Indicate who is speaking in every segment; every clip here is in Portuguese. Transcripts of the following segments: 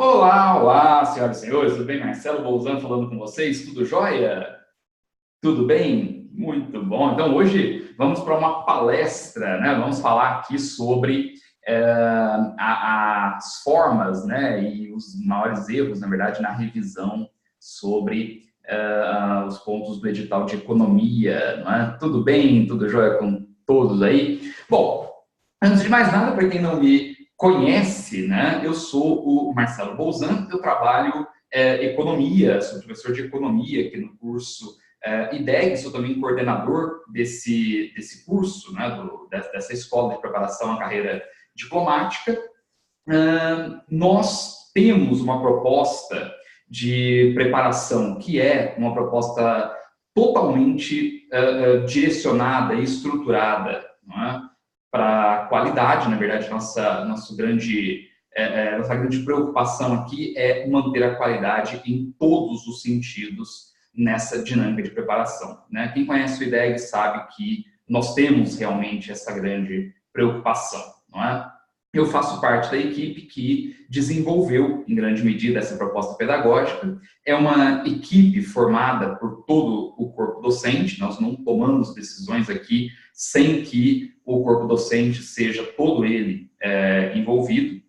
Speaker 1: Olá, olá, senhoras e senhores, tudo bem? Marcelo Bolzan falando com vocês, tudo jóia? Tudo bem? Muito bom. Então, hoje vamos para uma palestra, né? Vamos falar aqui sobre as formas, né? E os maiores erros, na verdade, na revisão sobre os pontos do edital de economia, não é? Tudo bem? Tudo jóia com todos aí? Bom, antes de mais nada, para quem não me conhece, né? Eu sou o Marcelo Bolzan, eu trabalho economia, sou professor de economia aqui no curso IDEG, sou também coordenador desse curso, né, dessa escola de preparação à carreira diplomática. Nós temos uma proposta de preparação que é uma proposta totalmente direcionada e estruturada, não é? Para qualidade. Na verdade, nossa grande preocupação aqui é manter a qualidade em todos os sentidos nessa dinâmica de preparação, né? Quem conhece o IDEG sabe que nós temos realmente essa grande preocupação, não é? Eu faço parte da equipe que desenvolveu, em grande medida, essa proposta pedagógica. É uma equipe formada por todo o corpo docente, nós não tomamos decisões aqui sem que o corpo docente seja todo ele envolvido,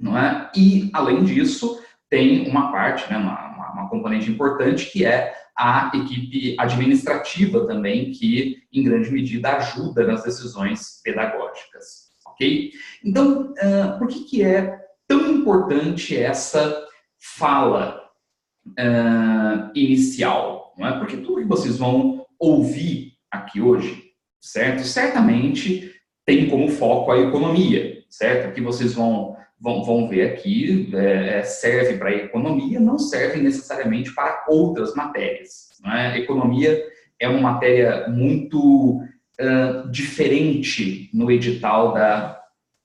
Speaker 1: não é? E, além disso, tem uma parte, né, uma componente importante, que é a equipe administrativa também, que, em grande medida, ajuda nas decisões pedagógicas, ok? Então, por que é tão importante essa fala inicial? Não é? Porque tudo que vocês vão ouvir aqui hoje, certo? Certamente tem como foco a economia, certo? O que vocês vão ver aqui serve para a economia, não serve necessariamente para outras matérias, não é? Economia é uma matéria muito diferente no edital da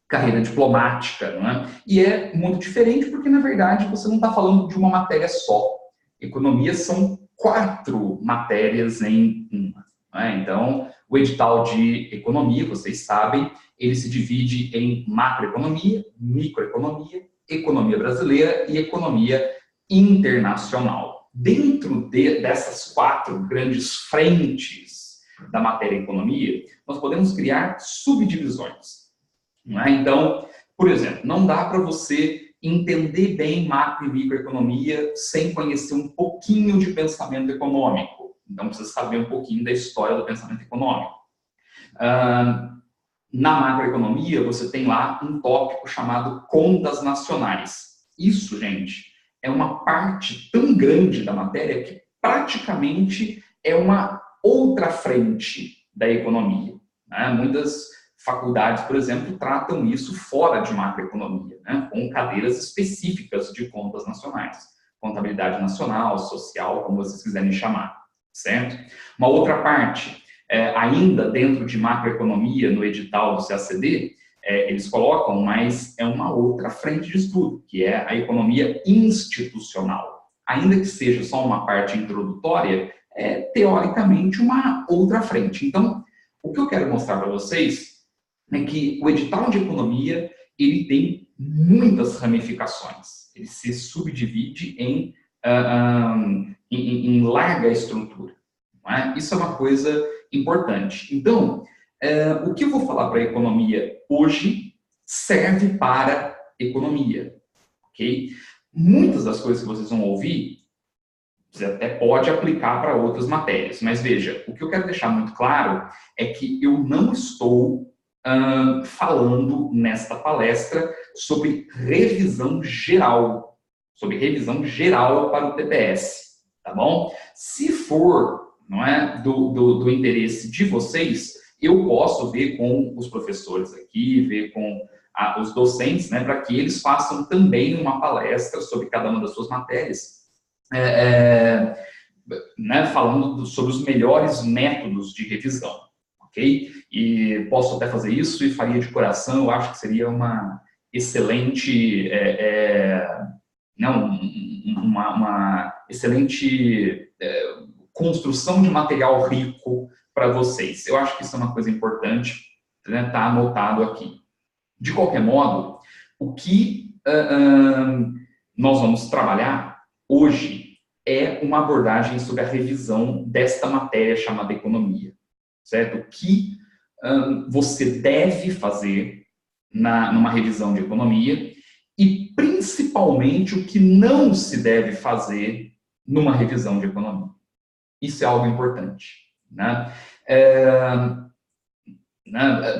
Speaker 1: carreira diplomática, não é? E é muito diferente porque, na verdade, você não está falando de uma matéria só. Economia são 4 matérias em uma, não é? Então, o edital de economia, vocês sabem, ele se divide em macroeconomia, microeconomia, economia brasileira e economia internacional. Dentro dessas 4 grandes frentes da matéria economia, nós podemos criar subdivisões. Não é? Então, por exemplo, não dá para você entender bem macro e microeconomia sem conhecer um pouquinho de pensamento econômico. Então, precisa saber um pouquinho da história do pensamento econômico. Na macroeconomia, você tem lá um tópico chamado contas nacionais. Isso, gente, é uma parte tão grande da matéria que praticamente é uma outra frente da economia, né? Muitas faculdades, por exemplo, tratam isso fora de macroeconomia, né? Com cadeiras específicas de contas nacionais. Contabilidade nacional, social, como vocês quiserem chamar, certo? Uma outra parte, ainda dentro de macroeconomia, no edital do CACD, eles colocam, mas é uma outra frente de estudo, que é a economia institucional. Ainda que seja só uma parte introdutória, é teoricamente uma outra frente. Então, o que eu quero mostrar para vocês é que o edital de economia, ele tem muitas ramificações. Ele se subdivide em larga estrutura. Não é? Isso é uma coisa importante. Então, o que eu vou falar para a economia hoje serve para economia, ok? Muitas das coisas que vocês vão ouvir, você até pode aplicar para outras matérias, mas veja, o que eu quero deixar muito claro é que eu não estou falando nesta palestra sobre revisão geral para o TPS, tá bom? Se for, não é, do interesse de vocês, eu posso ver com os professores aqui, ver com os docentes, né, para que eles façam também uma palestra sobre cada uma das suas matérias, né, falando sobre os melhores métodos de revisão. Ok? E posso até fazer isso e faria de coração, eu acho que seria uma excelente, uma excelente construção de material rico para vocês. Eu acho que isso é uma coisa importante, né, tá anotado aqui. De qualquer modo, o que nós vamos trabalhar hoje é uma abordagem sobre a revisão desta matéria chamada economia, certo? O que você deve fazer numa revisão de economia e, principalmente, o que não se deve fazer numa revisão de economia. Isso é algo importante, né?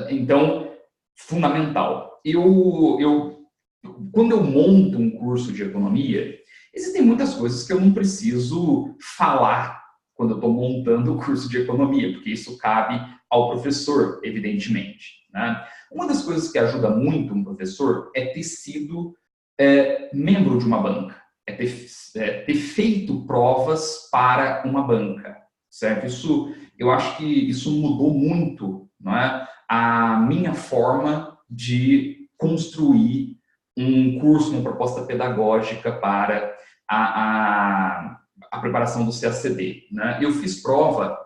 Speaker 1: Então, fundamental. Quando eu monto um curso de economia, existem muitas coisas que eu não preciso falar quando eu estou montando o curso de economia, porque isso cabe ao professor, evidentemente, né? Uma das coisas que ajuda muito um professor é ter sido membro de uma banca, ter feito provas para uma banca, certo? Eu acho que isso mudou muito, não é? A minha forma de construir um curso, uma proposta pedagógica para a preparação do CACD, né? Eu fiz prova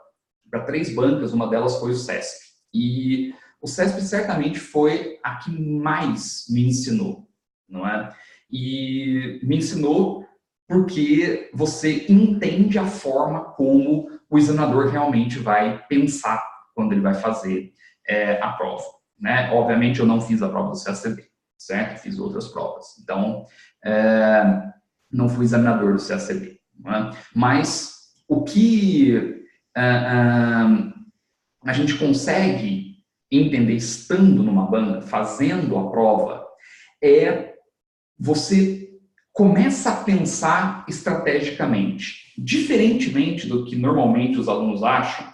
Speaker 1: para 3 bancas, uma delas foi o CESP. E o CESP certamente foi a que mais me ensinou, não é? E me ensinou porque você entende a forma como o examinador realmente vai pensar quando ele vai fazer a prova, né? Obviamente, eu não fiz a prova do CACD, certo? Fiz outras provas. Então, não fui examinador do CACD. Não é? Mas o que a gente consegue entender estando numa banca, fazendo a prova, você começa a pensar estrategicamente. Diferentemente do que normalmente os alunos acham,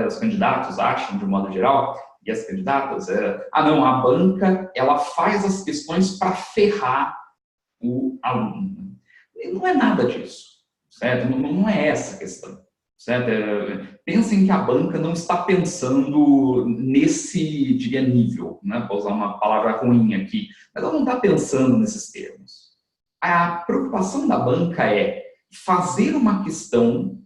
Speaker 1: os candidatos acham, de um modo geral, e as candidatas, não, a banca, ela faz as questões para ferrar o aluno. E não é nada disso, certo? Não é essa a questão, certo? Pensem que a banca não está pensando nesse, diria, nível, né? Vou usar uma palavra ruim aqui, mas ela não está pensando nesses termos. A preocupação da banca é fazer uma questão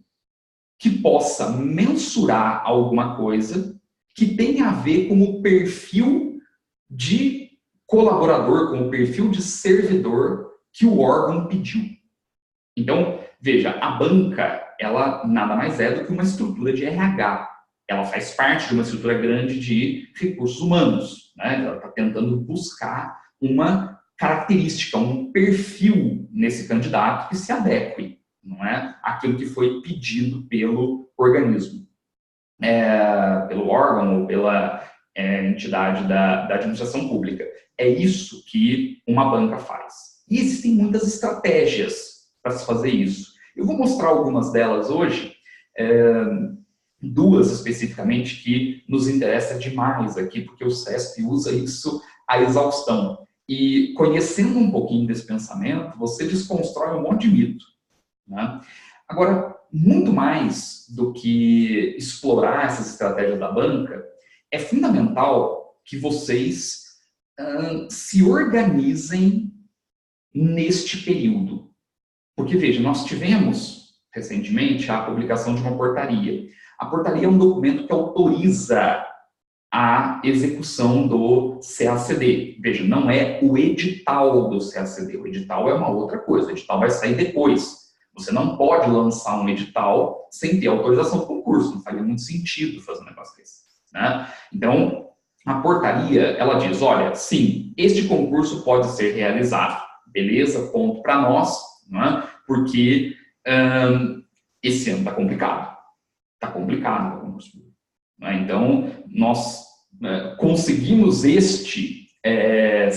Speaker 1: que possa mensurar alguma coisa que tenha a ver com o perfil de colaborador, com o perfil de servidor que o órgão pediu. Então, veja, a banca, ela nada mais é do que uma estrutura de RH. Ela faz parte de uma estrutura grande de recursos humanos, né? Ela está tentando buscar uma característica, um perfil nesse candidato que se adeque, não é? Aquilo que foi pedido pelo organismo, pelo órgão ou pela entidade da administração pública. É isso que uma banca faz. E existem muitas estratégias para se fazer isso. Eu vou mostrar algumas delas hoje, 2 especificamente que nos interessa demais aqui, porque o CESP usa isso à exaustão. E conhecendo um pouquinho desse pensamento, você desconstrói um monte de mito, né? Agora, muito mais do que explorar essas estratégias da banca, é fundamental que vocês se organizem neste período. Porque, veja, nós tivemos recentemente a publicação de uma portaria. A portaria é um documento que autoriza a execução do CACD. Veja, não é o edital do CACD. O edital é uma outra coisa. O edital vai sair depois. Você não pode lançar um edital sem ter autorização do concurso. Não faria muito sentido fazer um negócio desse, né? Então, a portaria, ela diz, olha, sim, este concurso pode ser realizado. Beleza, ponto para nós, né? Porque esse ano está complicado. Está complicado o concurso público. Então, nós conseguimos este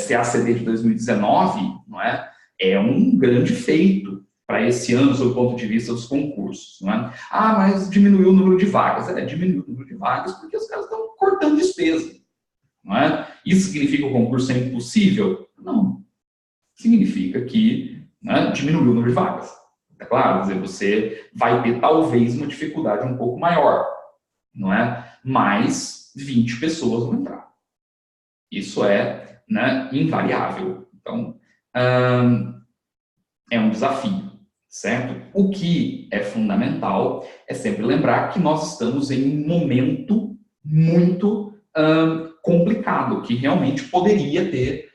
Speaker 1: CACD de 2019, não é? É um grande feito para esse ano, sob o ponto de vista dos concursos, não é? Mas diminuiu o número de vagas. Diminuiu o número de vagas porque os caras estão cortando despesa, não é? Isso significa que o concurso é impossível? Não. Significa que, né, diminuiu o número de vagas. É claro, quer dizer, você vai ter talvez uma dificuldade um pouco maior, não é? Mas 20 pessoas vão entrar. Isso é, né, invariável. Então, é um desafio, certo? O que é fundamental é sempre lembrar que nós estamos em um momento muito complicado, que realmente poderia ter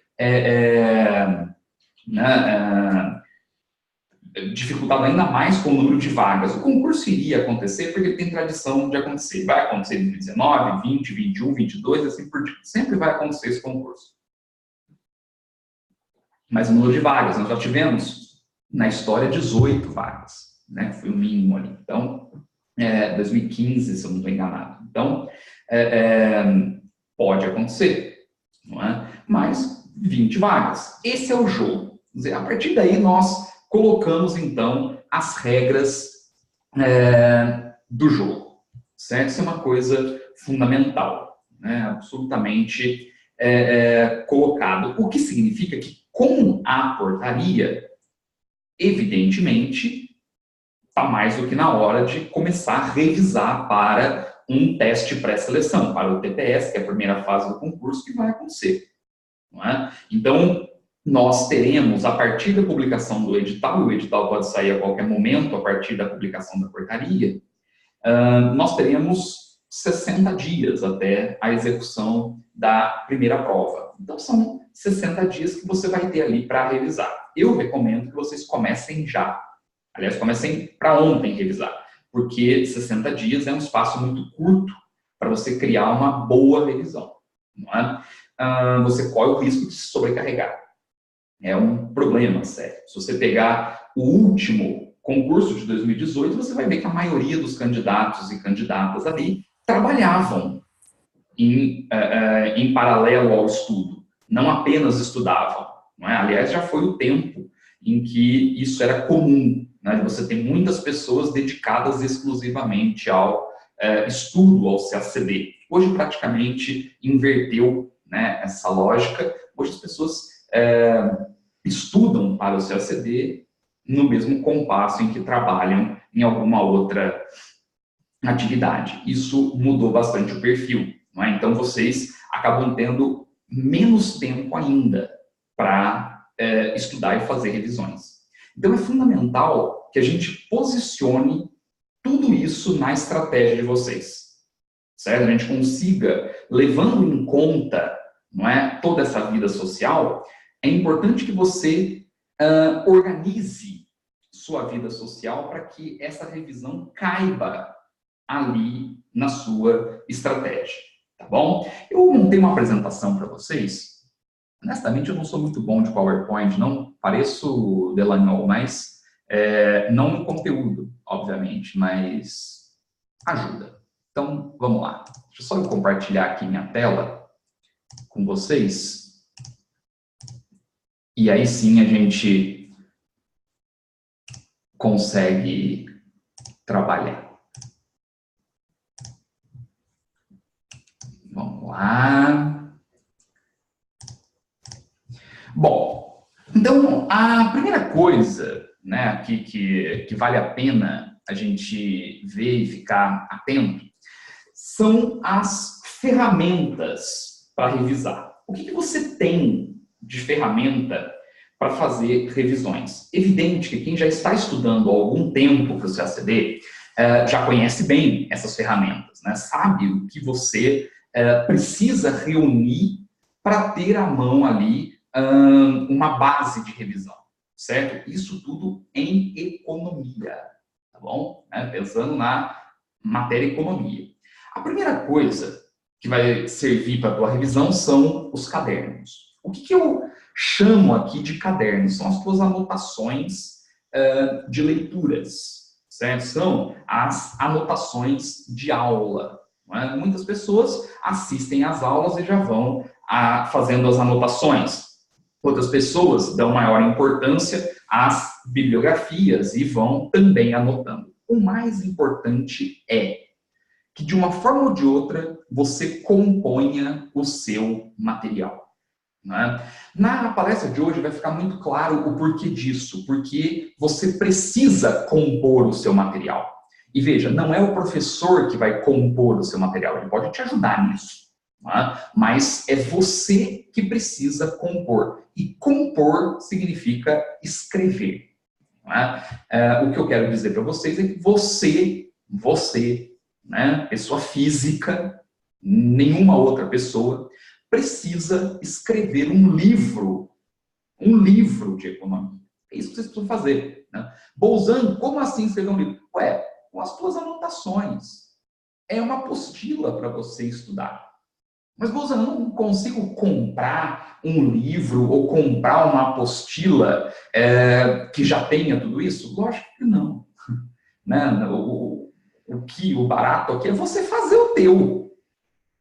Speaker 1: né, dificultado ainda mais com o número de vagas. O concurso iria acontecer porque ele tem tradição de acontecer. Vai acontecer em 2019, 20, 21, 22, assim por diante. Sempre vai acontecer esse concurso. Mas o número de vagas, nós já tivemos na história 18 vagas, né? Foi o mínimo ali. Então, 2015, se eu não estou enganado. Então, pode acontecer, não é? Mas 20 vagas. Esse é o jogo. Quer dizer, a partir daí, nós colocamos, então, as regras do jogo, certo? Isso é uma coisa fundamental, né? Absolutamente colocado. O que significa que, com a portaria, evidentemente, está mais do que na hora de começar a revisar para um teste pré-seleção, para o TPS, que é a primeira fase do concurso, que vai acontecer, não é? Então, nós teremos, a partir da publicação do edital, o edital pode sair a qualquer momento, a partir da publicação da portaria, nós teremos 60 dias até a execução da primeira prova. Então, são 60 dias que você vai ter ali para revisar. Eu recomendo que vocês comecem já. Aliás, comecem para ontem revisar, porque 60 dias é um espaço muito curto para você criar uma boa revisão, não é? Você corre o risco de se sobrecarregar. É um problema sério. Se você pegar o último concurso de 2018, você vai ver que a maioria dos candidatos e candidatas ali trabalhavam em paralelo ao estudo, não apenas estudavam, não é? Aliás, já foi o tempo em que isso era comum, né? Você tem muitas pessoas dedicadas exclusivamente ao estudo, ao CACD. Hoje, praticamente, inverteu, né, essa lógica. Hoje, as pessoas estudam para o CACD no mesmo compasso em que trabalham em alguma outra atividade. Isso mudou bastante o perfil, não é? Então, vocês acabam tendo menos tempo ainda para estudar e fazer revisões. Então, é fundamental que a gente posicione tudo isso na estratégia de vocês, certo? A gente consiga, levando em conta, não é, toda essa vida social, é importante que você organize sua vida social para que essa revisão caiba ali na sua estratégia, tá bom? Eu montei uma apresentação para vocês. Honestamente, eu não sou muito bom de PowerPoint, não pareço Delanhol, mas não no conteúdo, obviamente, mas ajuda. Então, vamos lá. Deixa eu só eu compartilhar aqui minha tela com vocês. E aí sim a gente consegue trabalhar. Vamos lá. Bom, então a primeira coisa, né, que vale a pena a gente ver e ficar atento são as ferramentas para revisar. O que você tem de ferramenta para fazer revisões? Evidente que quem já está estudando há algum tempo para o CACD já conhece bem essas ferramentas, né? Sabe o que você precisa reunir para ter à mão ali uma base de revisão, certo? Isso tudo em economia, tá bom? Pensando na matéria economia. A primeira coisa que vai servir para a tua revisão são os cadernos. O que eu chamo aqui de cadernos? São as tuas anotações de leituras, certo? São as anotações de aula. Não é? Muitas pessoas assistem às aulas e já vão fazendo as anotações. Outras pessoas dão maior importância às bibliografias e vão também anotando. O mais importante é que, de uma forma ou de outra, você componha o seu material. Né? Na palestra de hoje vai ficar muito claro o porquê disso, porque você precisa compor o seu material. E veja, não é o professor que vai compor o seu material, ele pode te ajudar nisso, né? Mas é você que precisa compor. E compor significa escrever. Né? O que eu quero dizer para vocês é que você, né, pessoa física, nenhuma outra pessoa, precisa escrever um livro um livro de economia. É isso que vocês precisam fazer, né? Bolzano, como assim escrever um livro? Ué, com as tuas anotações. É uma apostila para você estudar. Mas, Bolzano, eu não consigo comprar um livro ou comprar uma apostila que já tenha tudo isso? Lógico que não. Né? O barato aqui é você fazer o teu.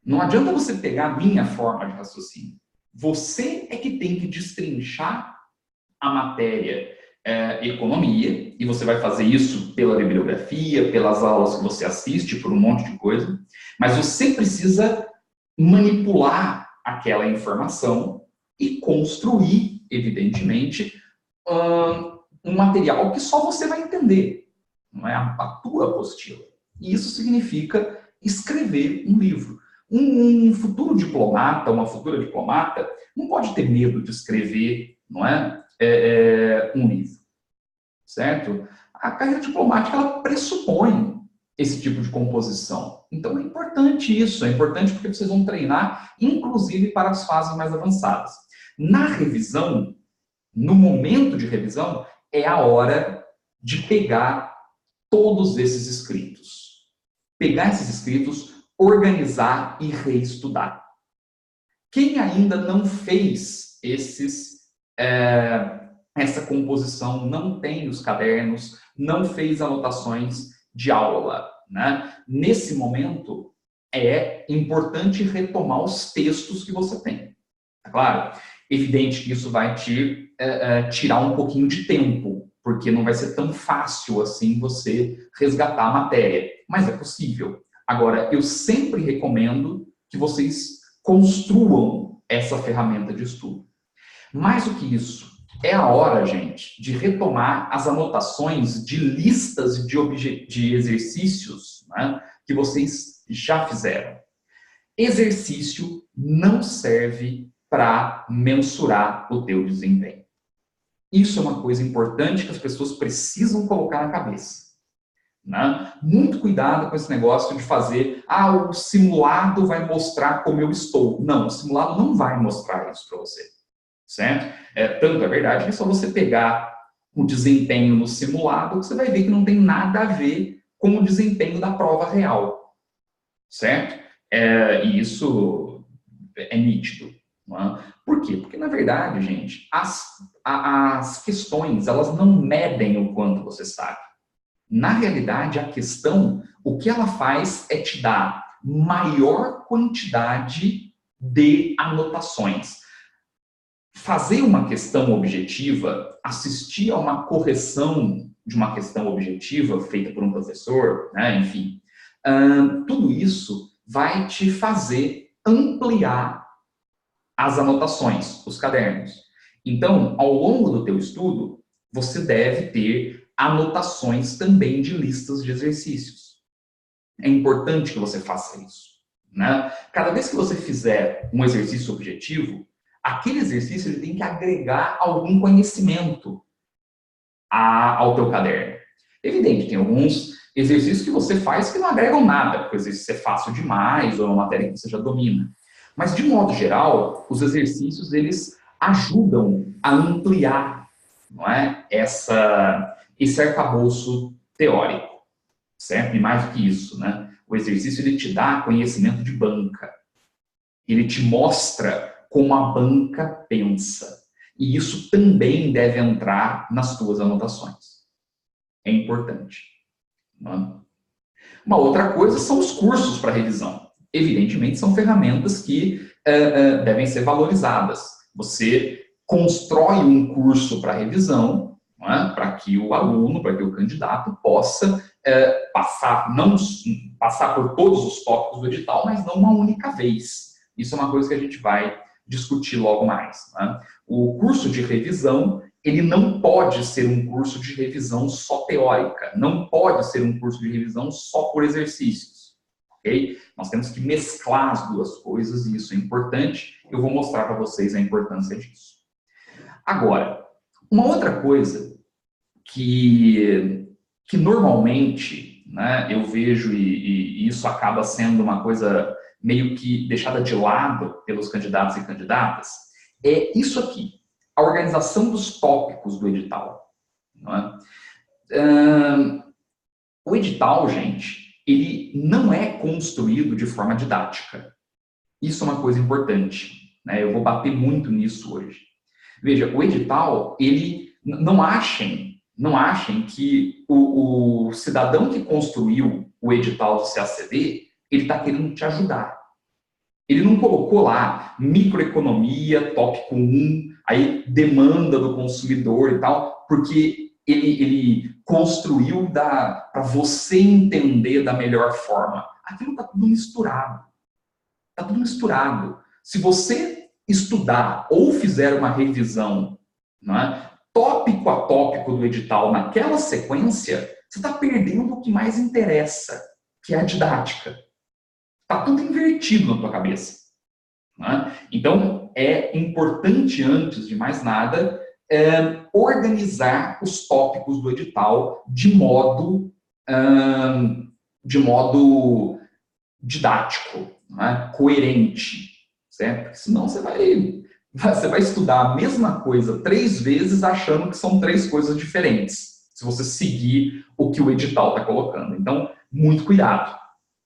Speaker 1: Não adianta você pegar a minha forma de raciocínio. Você é que tem que destrinchar a matéria economia, e você vai fazer isso pela bibliografia, pelas aulas que você assiste, por um monte de coisa, mas você precisa manipular aquela informação e construir, evidentemente, um material que só você vai entender, não é a tua apostila. E isso significa escrever um livro. Um futuro diplomata, uma futura diplomata, não pode ter medo de escrever, não é, um livro, certo? A carreira diplomática, ela pressupõe esse tipo de composição. Então, é importante isso, é importante porque vocês vão treinar, inclusive para as fases mais avançadas. Na revisão, no momento de revisão, é a hora de pegar todos esses escritos. Pegar esses escritos, organizar e reestudar. Quem ainda não fez essa composição, não tem os cadernos, não fez anotações de aula, né? Nesse momento, é importante retomar os textos que você tem. É claro, evidente que isso vai te tirar um pouquinho de tempo, porque não vai ser tão fácil assim você resgatar a matéria, mas é possível. Agora, eu sempre recomendo que vocês construam essa ferramenta de estudo. Mais do que isso, é a hora, gente, de retomar as anotações de listas de exercícios, né, que vocês já fizeram. Exercício não serve para mensurar o teu desempenho. Isso é uma coisa importante que as pessoas precisam colocar na cabeça. Né? Muito cuidado com esse negócio de fazer, o simulado vai mostrar como eu estou. Não, o simulado não vai mostrar isso para você. Certo? Tanto é verdade que é só você pegar o desempenho no simulado que você vai ver que não tem nada a ver com o desempenho da prova real. Certo? E isso é nítido. Não é? Por quê? Porque, na verdade, gente, as questões, elas não medem o quanto você sabe. Na realidade, a questão, o que ela faz é te dar maior quantidade de anotações. Fazer uma questão objetiva, assistir a uma correção de uma questão objetiva feita por um professor, né, enfim, tudo isso vai te fazer ampliar as anotações, os cadernos. Então, ao longo do teu estudo, você deve ter anotações também de listas de exercícios. É importante que você faça isso, né? Cada vez que você fizer um exercício objetivo, aquele exercício ele tem que agregar algum conhecimento ao teu caderno. Evidente, tem alguns exercícios que você faz que não agregam nada, porque o exercício é fácil demais ou é uma matéria que você já domina. Mas, de modo geral, os exercícios eles ajudam a ampliar, não é, esse arcabouço teórico, certo? E mais do que isso, né? O exercício ele te dá conhecimento de banca. Ele te mostra como a banca pensa. E isso também deve entrar nas tuas anotações. É importante. Não é? Uma outra coisa são os cursos para revisão. Evidentemente, são ferramentas que devem ser valorizadas. Você constrói um curso para revisão, para que o aluno, para que o candidato possa passar por todos os tópicos do edital, mas não uma única vez. Isso é uma coisa que a gente vai discutir logo mais. Né? O curso de revisão, ele não pode ser um curso de revisão só teórica, não pode ser um curso de revisão só por exercícios. Okay? Nós temos que mesclar as duas coisas e isso é importante. Eu vou mostrar para vocês a importância disso. Agora, uma outra coisa que normalmente, né, eu vejo e isso acaba sendo uma coisa meio que deixada de lado pelos candidatos e candidatas, é isso aqui. a organização dos tópicos do edital. Não é? O edital, gente, ele não é construído de forma didática. Isso é uma coisa importante, né? Eu vou bater muito nisso hoje. Veja, o edital, ele não achem que o cidadão que construiu o edital do CACD, ele está querendo te ajudar. Ele não colocou lá microeconomia, tópico 1, aí demanda do consumidor e tal, porque ele construiu para você entender da melhor forma. Aquilo está tudo misturado. Está tudo misturado. Se você estudar ou fizer uma revisão, né, tópico a tópico do edital naquela sequência, você está perdendo o que mais interessa, que é a didática. Está tudo invertido na tua cabeça. Né? Então, é importante, antes de mais nada, organizar os tópicos do edital de modo didático, né? Coerente, certo? Porque senão você vai estudar a mesma coisa 3 vezes achando que são 3 coisas diferentes, se você seguir o que o edital está colocando. Então, muito cuidado,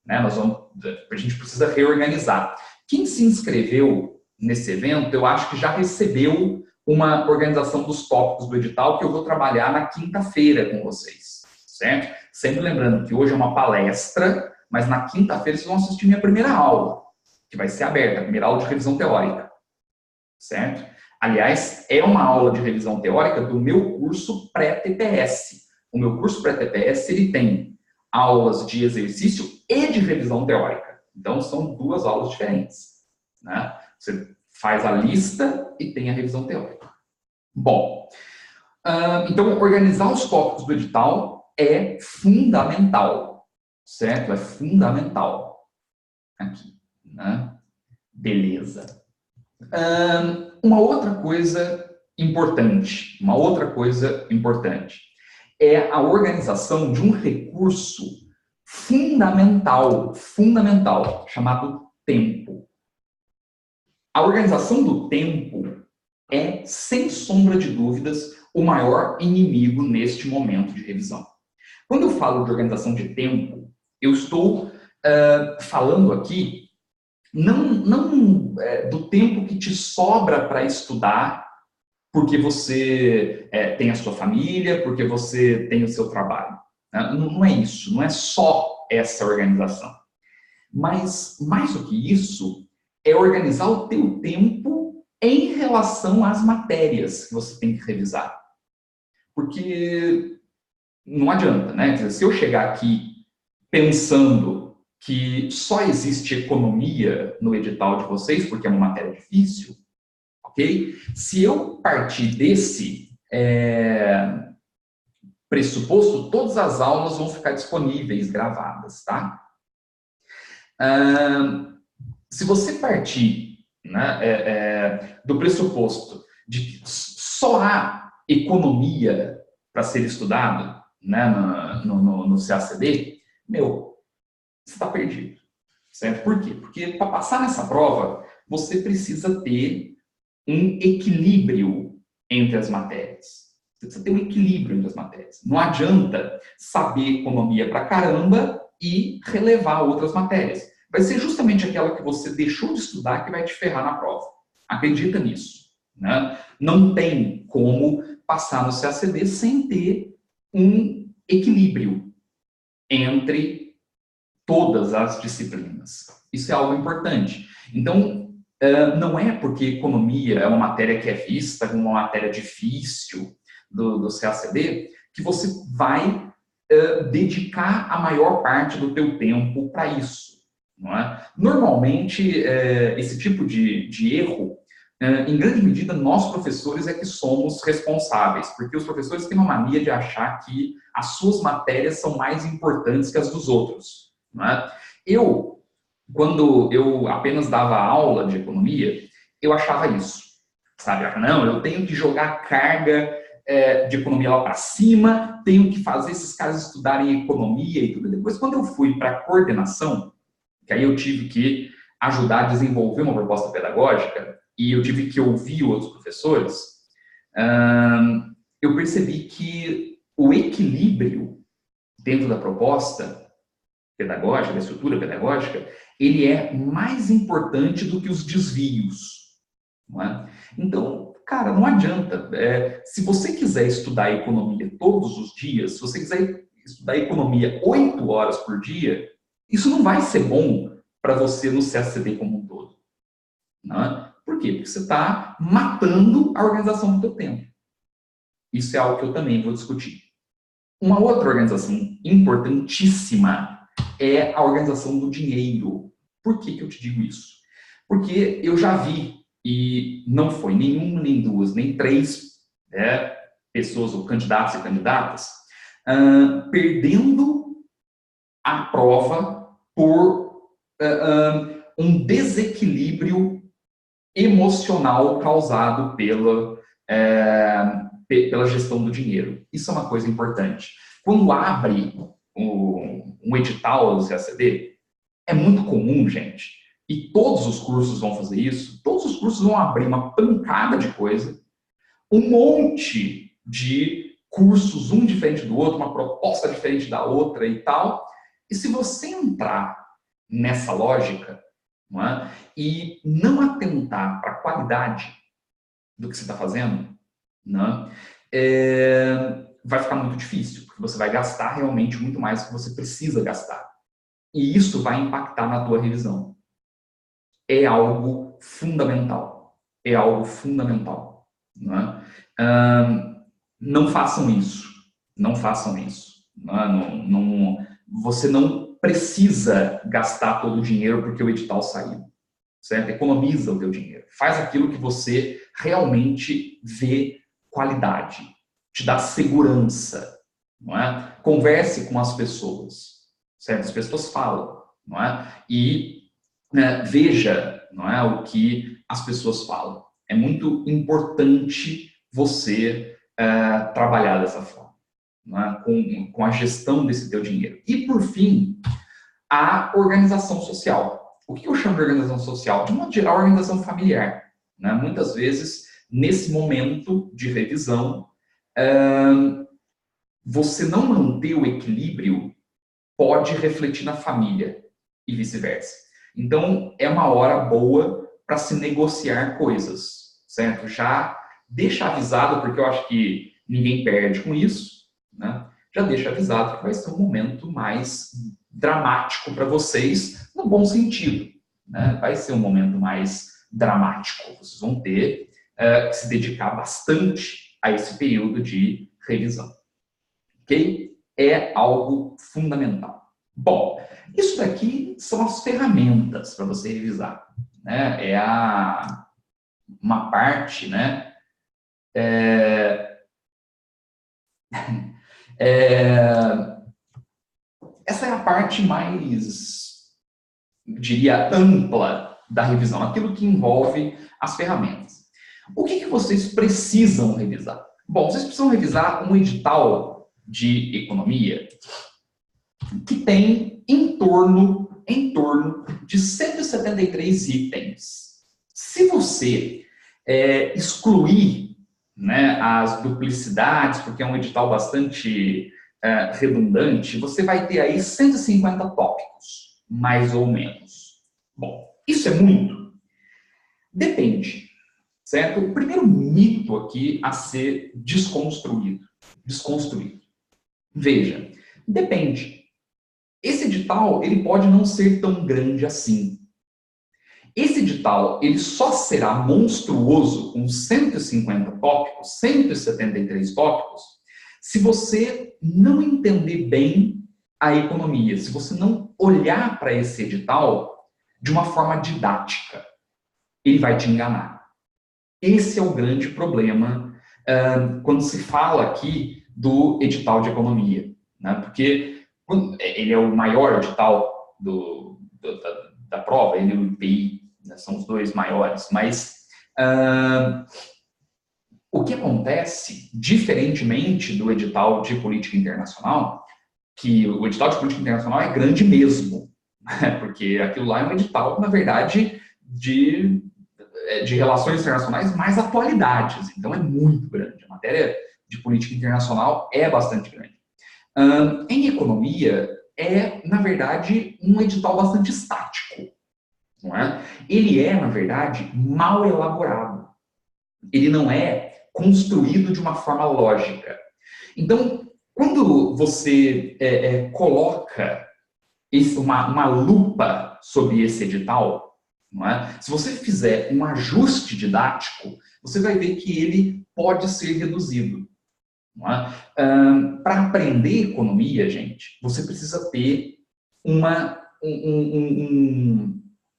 Speaker 1: né? A gente precisa reorganizar. Quem se inscreveu nesse evento, eu acho que já recebeu uma organização dos tópicos do edital que eu vou trabalhar na quinta-feira com vocês, certo? Sempre lembrando que hoje é uma palestra, mas na quinta-feira vocês vão assistir minha primeira aula, que vai ser aberta, a primeira aula de revisão teórica, certo? Aliás, é uma aula de revisão teórica do meu curso pré-TPS. O meu curso pré-TPS, ele tem aulas de exercício e de revisão teórica. Então, são 2 aulas diferentes, né? Você faz a lista e tem a revisão teórica. Bom, então, organizar os tópicos do edital é fundamental, certo? É fundamental. Aqui, né? Beleza. Uma outra coisa importante é a organização de um recurso fundamental, chamado tempo. A organização do tempo é, sem sombra de dúvidas, o maior inimigo neste momento de revisão. Quando eu falo de organização de tempo, eu estou falando aqui não do tempo que te sobra para estudar, porque você tem a sua família, porque você tem o seu trabalho. Não é isso, não é só essa organização. Mas, mais do que isso, é organizar o teu tempo em relação às matérias que você tem que revisar. Porque não adianta, né? Se eu chegar aqui pensando que só existe economia no edital de vocês, porque é uma matéria difícil, ok? Se eu partir desse pressuposto, todas as aulas vão ficar disponíveis, gravadas, tá? Se você partir, né, do pressuposto de que só há economia para ser estudado, né, no CACD, você está perdido, certo? Por quê? Porque para passar nessa prova, você precisa ter um equilíbrio entre as matérias. Você precisa ter um equilíbrio entre as matérias. Não adianta saber economia pra caramba e relevar outras matérias. Vai ser justamente aquela que você deixou de estudar que vai te ferrar na prova. Acredita nisso, né? Não tem como passar no CACD sem ter um equilíbrio entre todas as disciplinas. Isso é algo importante. Então, não é porque economia é uma matéria que é vista como uma matéria difícil do CACD que você vai dedicar a maior parte do teu tempo para isso. Não é? Normalmente, esse tipo de erro, em grande medida, nós professores é que somos responsáveis, porque os professores têm uma mania de achar que as suas matérias são mais importantes que as dos outros. Não é? Quando eu apenas dava aula de economia, eu achava isso, sabe? Não, eu tenho que jogar carga de economia lá para cima, tenho que fazer esses caras estudarem economia e tudo. Depois, quando eu fui para a coordenação, que aí eu tive que ajudar a desenvolver uma proposta pedagógica e eu tive que ouvir outros professores, eu percebi que o equilíbrio dentro da proposta pedagógica, da estrutura pedagógica, ele é mais importante do que os desvios. Não é? Então, cara, não adianta. Se você quiser estudar economia todos os dias, se você quiser estudar economia 8 horas por dia, isso não vai ser bom para você no CACD como um todo. Não é? Por quê? Porque você está matando a organização do teu tempo. Isso é algo que eu também vou discutir. Uma outra organização importantíssima é a organização do dinheiro. Por que eu te digo isso? Porque eu já vi, e não foi nenhuma, nem duas, nem três pessoas ou candidatos e candidatas perdendo a prova por um desequilíbrio emocional causado pela gestão do dinheiro. Isso é uma coisa importante. Quando abre um edital do CACD, é muito comum, gente, e todos os cursos vão fazer isso, todos os cursos vão abrir uma pancada de coisa, um monte de cursos, um diferente do outro, uma proposta diferente da outra e tal, e se você entrar nessa lógica, não é, e não atentar para a qualidade do que você está fazendo, não é, vai ficar muito difícil, porque você vai gastar realmente muito mais do que você precisa gastar. E isso vai impactar na tua revisão. É algo fundamental. É algo fundamental. Não é? Não façam isso. Não façam isso. Você não precisa gastar todo o dinheiro porque o edital saiu. Certo? Economiza o teu dinheiro. Faz aquilo que você realmente vê qualidade. Te dá segurança. Não é? Converse com as pessoas. Certo? As pessoas falam. Não é? E veja, não é, o que as pessoas falam. É muito importante você trabalhar dessa forma, não é? Com a gestão desse teu dinheiro. E, por fim, a organização social. O que eu chamo de organização social? De modo geral, organização familiar. Né? Muitas vezes, nesse momento de revisão, você não manter o equilíbrio pode refletir na família e vice-versa. Então, é uma hora boa para se negociar coisas, certo? Já deixa avisado, porque eu acho que ninguém perde com isso, né? Já deixa avisado que vai ser um momento mais dramático para vocês, no bom sentido, né? Vai ser um momento mais dramático. Vocês vão ter que se dedicar bastante a esse período de revisão. Ok? É algo fundamental. Bom, isso daqui são as ferramentas para você revisar. Né? Uma parte, né? Essa é a parte mais, diria, ampla da revisão, aquilo que envolve as ferramentas. O que vocês precisam revisar? Bom, vocês precisam revisar um edital de economia que tem em torno de 173 itens. Se você excluir, né, as duplicidades, porque é um edital bastante redundante, você vai ter aí 150 tópicos, mais ou menos. Bom, isso é muito? Depende, certo? O primeiro mito aqui a ser desconstruído. Veja, depende. Esse edital, ele pode não ser tão grande assim. Esse edital, ele só será monstruoso com 150 tópicos, 173 tópicos, se você não entender bem a economia, se você não olhar para esse edital de uma forma didática. Ele vai te enganar. Esse é o grande problema quando se fala aqui do edital de economia, né? Porque ele é o maior edital da prova, ele e o IPI, né? São os dois maiores, mas o que acontece, diferentemente do edital de política internacional, que o edital de política internacional é grande mesmo, né? Porque aquilo lá é um edital, na verdade, de relações internacionais mais atualidades. Então, é muito grande. A matéria de política internacional é bastante grande. Em economia, na verdade, um edital bastante estático. Não é? Ele é, na verdade, mal elaborado. Ele não é construído de uma forma lógica. Então, quando você coloca uma lupa sobre esse edital, não é? Se você fizer um ajuste didático, você vai ver que ele pode ser reduzido. Para aprender economia, gente, você precisa ter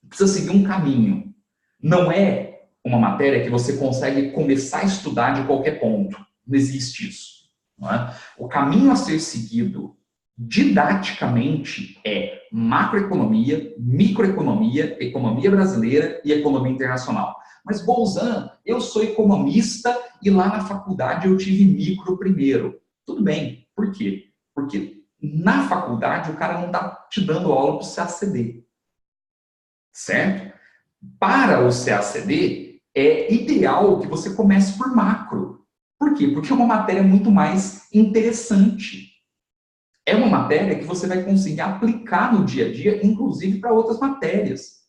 Speaker 1: precisa seguir um caminho. Não é uma matéria que você consegue começar a estudar de qualquer ponto. Não existe isso. Não é? O caminho a ser seguido didaticamente é macroeconomia, microeconomia, economia brasileira e economia internacional. Mas, Bolzan, eu sou economista e lá na faculdade eu tive micro primeiro. Tudo bem. Por quê? Porque na faculdade o cara não está te dando aula para o CACD. Certo? Para o CACD, é ideal que você comece por macro. Por quê? Porque é uma matéria muito mais interessante. É uma matéria que você vai conseguir aplicar no dia a dia, inclusive para outras matérias,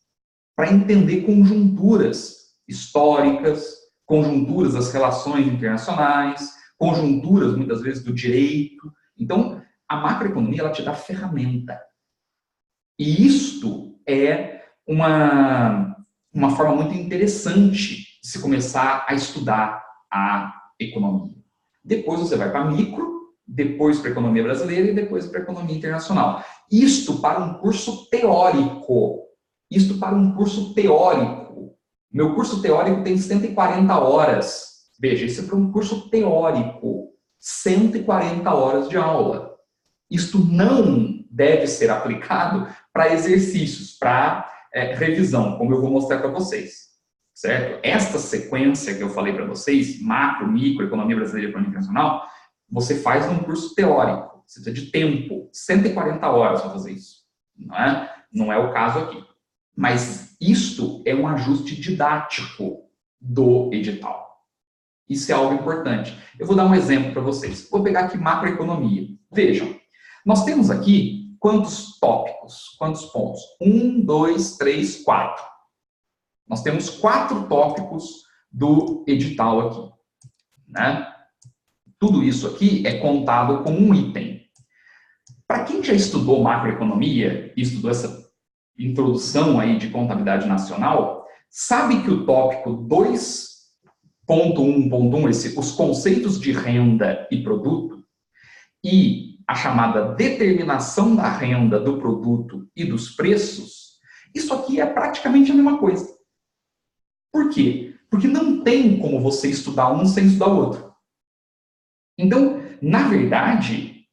Speaker 1: para entender conjunturas históricas, conjunturas das relações internacionais, conjunturas, muitas vezes, do direito. Então, a macroeconomia, ela te dá ferramenta. E isto é uma forma muito interessante de se começar a estudar a economia. Depois você vai para micro, depois para a economia brasileira e depois para a economia internacional. Isto para um curso teórico. Isto para um curso teórico. Meu curso teórico tem 140 horas. Veja, isso é para um curso teórico. 140 horas de aula. Isto não deve ser aplicado para exercícios, para revisão, como eu vou mostrar para vocês. Certo? Esta sequência que eu falei para vocês, macro, micro, economia brasileira e economia internacional, você faz num curso teórico. Você precisa de tempo, 140 horas para fazer isso. Não é o caso aqui. Mas isto é um ajuste didático do edital. Isso é algo importante. Eu vou dar um exemplo para vocês. Vou pegar aqui macroeconomia. Vejam, nós temos aqui quantos tópicos, quantos pontos? 1, 2, 3, 4. Nós temos 4 tópicos do edital aqui. Né? Tudo isso aqui é contado como um item. Para quem já estudou macroeconomia e estudou essa introdução aí de contabilidade nacional, sabe que o tópico 2.1.1, os conceitos de renda e produto, e a chamada determinação da renda, do produto e dos preços, isso aqui é praticamente a mesma coisa. Por quê? Porque não tem como você estudar um sem estudar o outro. Então, na verdade,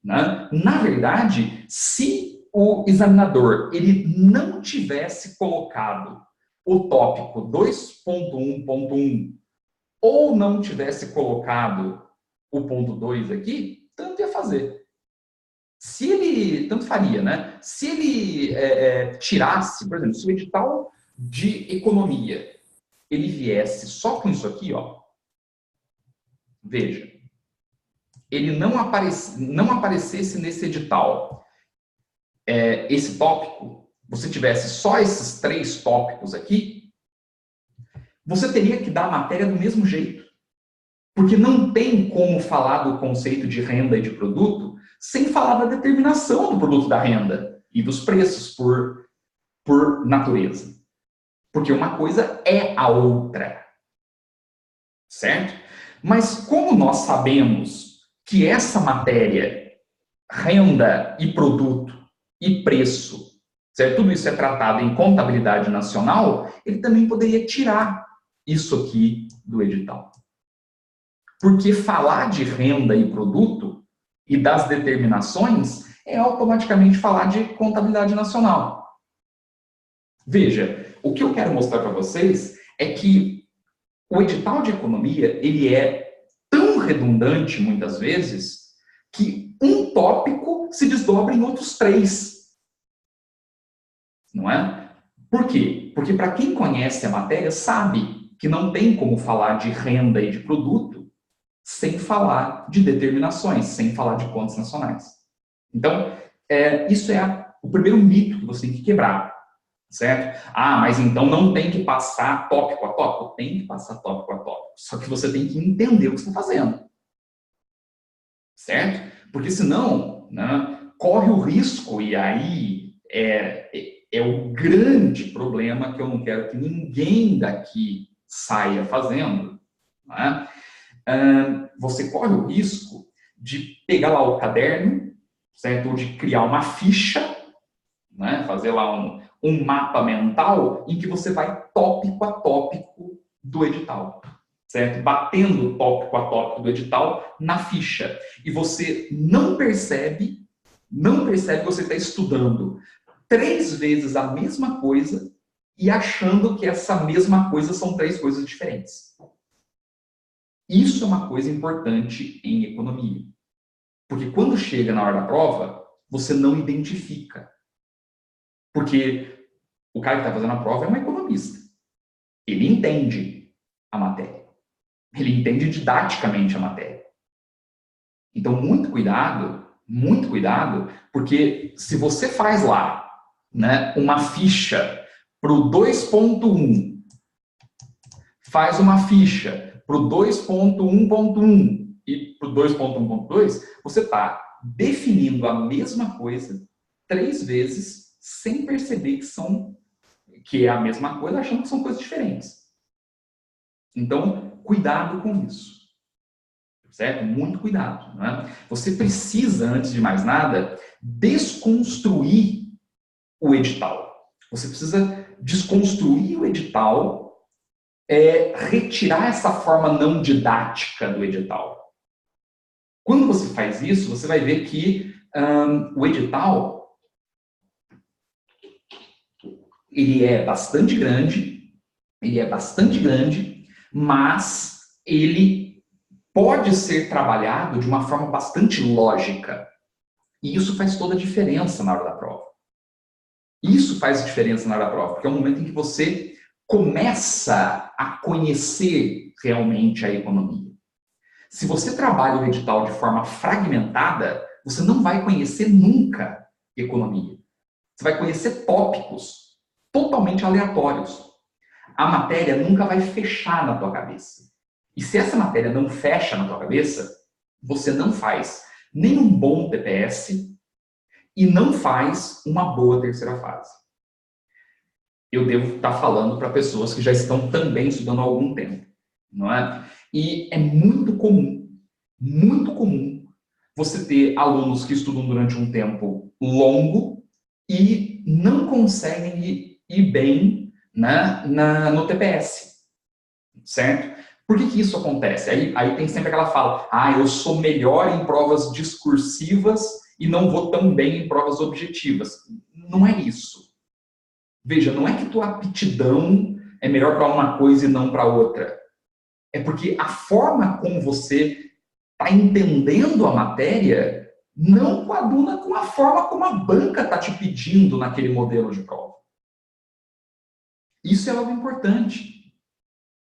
Speaker 1: se o examinador ele não tivesse colocado o tópico 2.1.1 ou não tivesse colocado o ponto 2 aqui, tanto ia fazer. Tanto faria, né? Se ele tirasse, por exemplo, se o edital de economia ele viesse só com isso aqui, ó, veja, ele não aparecesse nesse edital, esse tópico, você tivesse só esses 3 tópicos aqui, você teria que dar a matéria do mesmo jeito. Porque não tem como falar do conceito de renda e de produto sem falar da determinação do produto da renda e dos preços por natureza. Porque uma coisa é a outra. Certo? Mas como nós sabemos que essa matéria, renda e produto e preço, certo? Tudo isso é tratado em contabilidade nacional, ele também poderia tirar isso aqui do edital. Porque falar de renda e produto e das determinações é automaticamente falar de contabilidade nacional. Veja, o que eu quero mostrar para vocês é que o edital de economia ele é tão redundante, muitas vezes, que um tópico se desdobra em outros 3. Não é? Por quê? Porque para quem conhece a matéria sabe que não tem como falar de renda e de produto sem falar de determinações, sem falar de contas nacionais. Então, isso é o primeiro mito que você tem que quebrar, certo? Ah, mas então não tem que passar tópico a tópico? Tem que passar tópico a tópico, só que você tem que entender o que você está fazendo, certo? Porque senão, né, corre o risco, e aí é o grande problema que eu não quero que ninguém daqui saia fazendo, né? Você corre o risco de pegar lá o caderno, certo? Ou de criar uma ficha, né? Fazer lá um mapa mental em que você vai tópico a tópico do edital, certo? Batendo tópico a tópico do edital na ficha. E você não percebe que você está estudando 3 vezes a mesma coisa e achando que essa mesma coisa são 3 coisas diferentes. Isso é uma coisa importante em economia. Porque quando chega na hora da prova, você não identifica. Porque o cara que está fazendo a prova é um economista. Ele entende a matéria. Ele entende didaticamente a matéria. Então, muito cuidado, porque se você faz lá, né, uma ficha para o 2.1, faz uma ficha para o 2.1.1 e para o 2.1.2, você está definindo a mesma coisa 3 vezes sem perceber que é a mesma coisa, achando que são coisas diferentes. Então, cuidado com isso. Certo? Muito cuidado. Né? Você precisa, antes de mais nada, desconstruir o edital. Você precisa desconstruir o edital, retirar essa forma não didática do edital. Quando você faz isso, você vai ver que o edital ele é bastante grande, mas ele pode ser trabalhado de uma forma bastante lógica. E isso faz toda a diferença na hora da prova. Isso faz diferença na hora da prova, porque é o momento em que você começa a conhecer realmente a economia. Se você trabalha o edital de forma fragmentada, você não vai conhecer nunca economia. Você vai conhecer tópicos totalmente aleatórios. A matéria nunca vai fechar na tua cabeça. E se essa matéria não fecha na tua cabeça, você não faz nem um bom TPS e não faz uma boa terceira fase. Eu devo estar falando para pessoas que já estão também estudando há algum tempo, não é? E é muito comum você ter alunos que estudam durante um tempo longo e não conseguem ir bem, né, no TPS, certo? Por que isso acontece? Aí tem sempre aquela fala, eu sou melhor em provas discursivas e não vou tão bem em provas objetivas. Não é isso. Veja, não é que tua aptidão é melhor para uma coisa e não para outra. É porque a forma como você está entendendo a matéria não coaduna com a forma como a banca está te pedindo naquele modelo de prova. Isso é algo importante.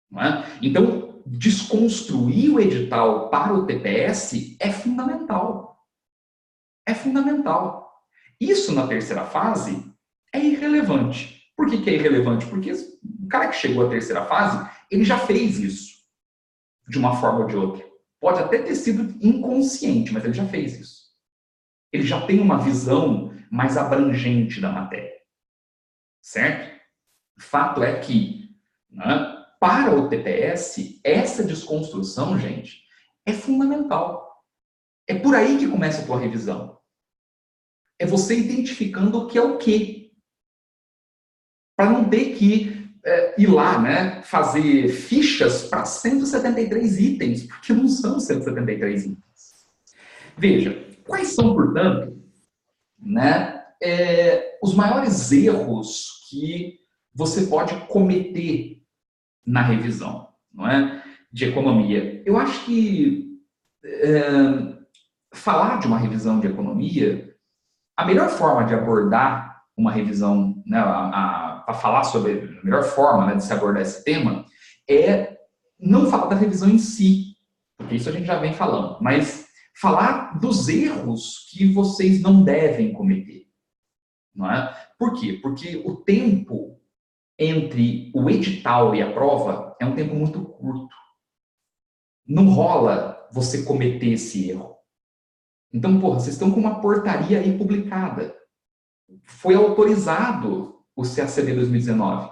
Speaker 1: Não é? Então, desconstruir o edital para o TPS é fundamental. É fundamental. Isso na terceira fase é irrelevante. Por que é irrelevante? Porque o cara que chegou à terceira fase, ele já fez isso de uma forma ou de outra. Pode até ter sido inconsciente, mas ele já fez isso. Ele já tem uma visão mais abrangente da matéria. Certo? Fato é que, né, para o TPS, essa desconstrução, gente, é fundamental. É por aí que começa a tua revisão. É você identificando o que é o quê. Para não ter que ir lá, né, fazer fichas para 173 itens, porque não são 173 itens. Veja, quais são, portanto, né, os maiores erros que você pode cometer na revisão, não é, de economia? Eu acho que falar de uma revisão de economia, a melhor forma de abordar uma revisão, né, para falar sobre a melhor forma, né, de se abordar esse tema, é não falar da revisão em si, porque isso a gente já vem falando, mas falar dos erros que vocês não devem cometer. Não é? Por quê? Porque o tempo entre o edital e a prova é um tempo muito curto. Não rola você cometer esse erro. Então, porra, vocês estão com uma portaria aí publicada. Foi autorizado o CACD 2019.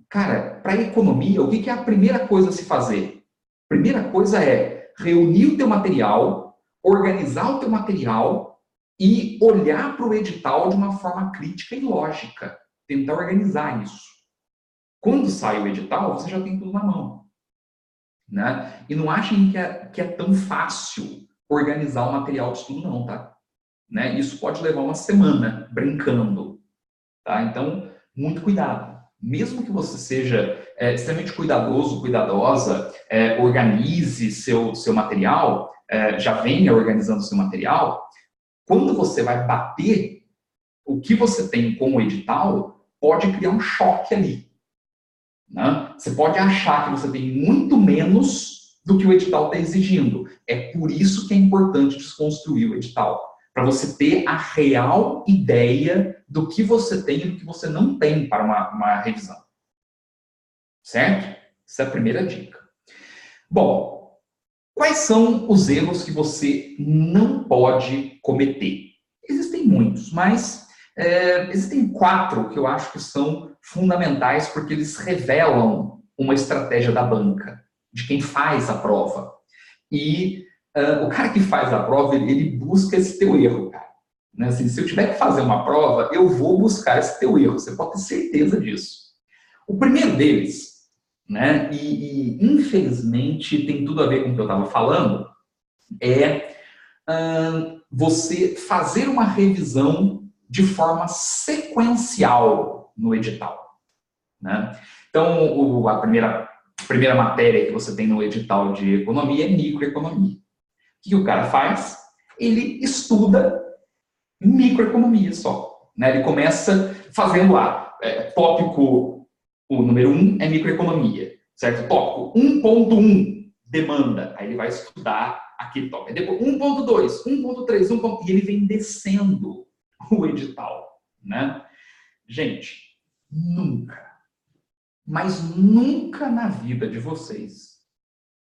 Speaker 1: Cara, para a economia, o que é a primeira coisa a se fazer? A primeira coisa é reunir o teu material, organizar o teu material e olhar para o edital de uma forma crítica e lógica. Tentar organizar isso. Quando sai o edital, você já tem tudo na mão. Né? E não achem que é tão fácil organizar o material de estudo, não, tá? Né? Isso pode levar uma semana brincando. Tá? Então, muito cuidado. Mesmo que você seja extremamente cuidadoso, cuidadosa, organize seu material, já venha organizando seu material, quando você vai bater o que você tem como edital, pode criar um choque ali. Né? Você pode achar que você tem muito menos do que o edital está exigindo. É por isso que é importante desconstruir o edital. Para você ter a real ideia do que você tem e do que você não tem para uma revisão. Certo? Essa é a primeira dica. Bom, quais são os erros que você não pode cometer? Existem muitos, mas existem 4 que eu acho que são fundamentais porque eles revelam uma estratégia da banca, de quem faz a prova. E o cara que faz a prova, ele busca esse teu erro, cara. Né? Assim, se eu tiver que fazer uma prova, eu vou buscar esse teu erro, você pode ter certeza disso. O primeiro deles, né, e infelizmente tem tudo a ver com o que eu estava falando, é você fazer uma revisão de forma sequencial no edital. Né? Então, a primeira matéria que você tem no edital de economia é microeconomia. O que o cara faz? Ele estuda microeconomia só. Né? Ele começa fazendo lá, tópico, o número 1 é microeconomia, certo? Tópico 1.1, demanda. Aí ele vai estudar aquele tópico. Depois 1.2, 1.3, 1. E ele vem descendo o edital. Né? Gente, nunca, mas nunca na vida de vocês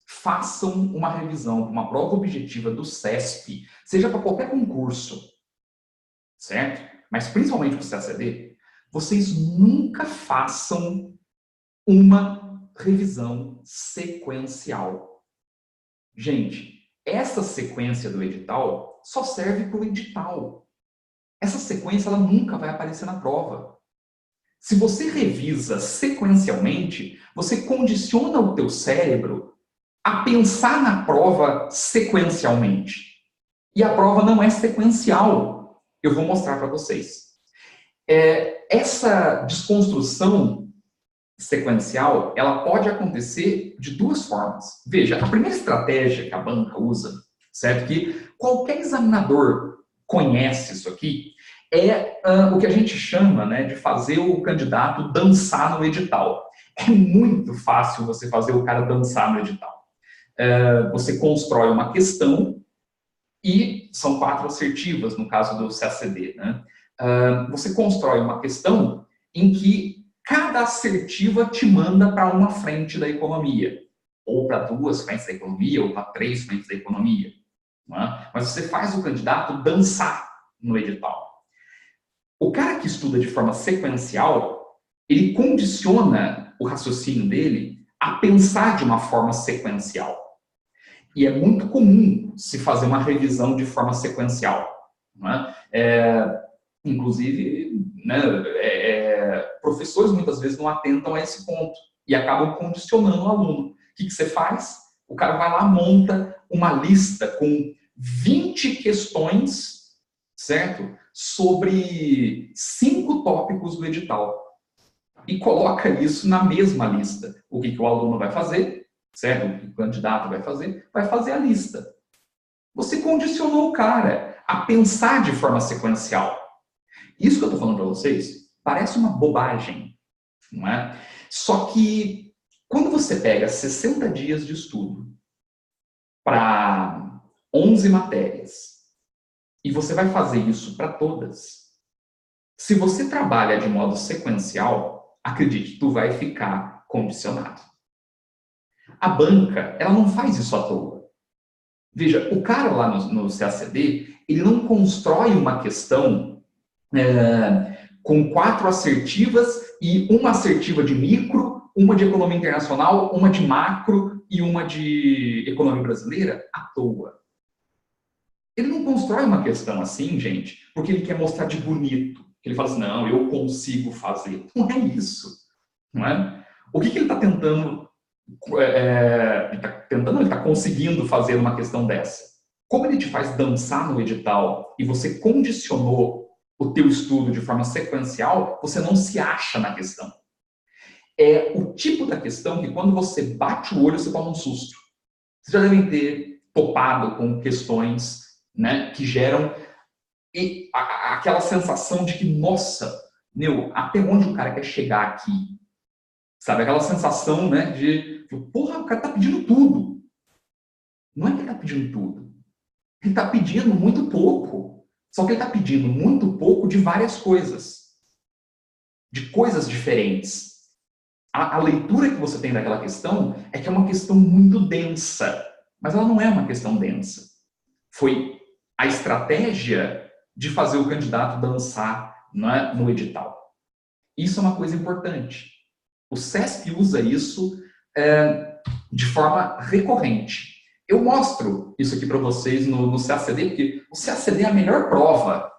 Speaker 1: façam uma revisão, uma prova objetiva do CESP, seja para qualquer concurso, certo? Mas principalmente para o CACD, vocês nunca façam uma revisão sequencial. Gente, essa sequência do edital só serve para o edital. Essa sequência ela nunca vai aparecer na prova. Se você revisa sequencialmente, você condiciona o teu cérebro a pensar na prova sequencialmente. E a prova não é sequencial. Eu vou mostrar para vocês. Essa desconstrução sequencial, ela pode acontecer de 2 formas. Veja, a primeira estratégia que a banca usa, certo? Que qualquer examinador conhece isso aqui, é o que a gente chama, né, de fazer o candidato dançar no edital. É muito fácil você fazer o cara dançar no edital. Você constrói uma questão e são 4 assertivas, no caso do CACD. Né? Você constrói uma questão em que cada assertiva te manda para uma frente da economia, ou para 2 frentes da economia, ou para 3 frentes da economia. Né? Mas você faz o candidato dançar no edital. O cara que estuda de forma sequencial, ele condiciona o raciocínio dele a pensar de uma forma sequencial. E é muito comum se fazer uma revisão de forma sequencial. Né? Inclusive, né, professores muitas vezes não atentam a esse ponto e acabam condicionando o aluno. O que você faz? O cara vai lá, monta uma lista com 20 questões, certo? Sobre 5 tópicos do edital. E coloca isso na mesma lista. O que o aluno vai fazer? Certo? O que o candidato vai fazer? Vai fazer a lista. Você condicionou o cara a pensar de forma sequencial. Isso que eu estou falando para vocês parece uma bobagem, não é? Só que Quando você pega 60 dias de estudo para 11 matérias e você vai fazer isso para todas, se você trabalha de modo sequencial, acredite, tu vai ficar condicionado. A banca, ela não faz isso à toa. Veja, o cara lá no CACD, ele não constrói uma questão com 4 assertivas e uma assertiva de micro, uma de economia internacional, uma de macro e uma de economia brasileira à toa. Ele não constrói uma questão assim, gente, porque ele quer mostrar de bonito. Ele fala assim, não, eu consigo fazer. Não é isso. Não é? O que ele está tentando... ele está conseguindo fazer uma questão dessa? Como ele te faz dançar no edital e você condicionou o teu estudo de forma sequencial, você não se acha na questão. É o tipo da questão que quando você bate o olho, você toma um susto. Vocês já devem ter topado com questões, né, que geram aquela sensação de que, nossa, até onde o cara quer chegar aqui? Sabe, aquela sensação, né, de, porra, o cara tá pedindo tudo. Não é que ele tá pedindo tudo. Ele tá pedindo muito pouco. Só que ele tá pedindo muito pouco de várias coisas. De coisas diferentes. A leitura que você tem daquela questão é que é uma questão muito densa. Mas ela não é uma questão densa. Foi a estratégia de fazer o candidato dançar, né, no edital. Isso é uma coisa importante. O CESP usa isso de forma recorrente. Eu mostro isso aqui para vocês no CACD, porque o CACD é a melhor prova,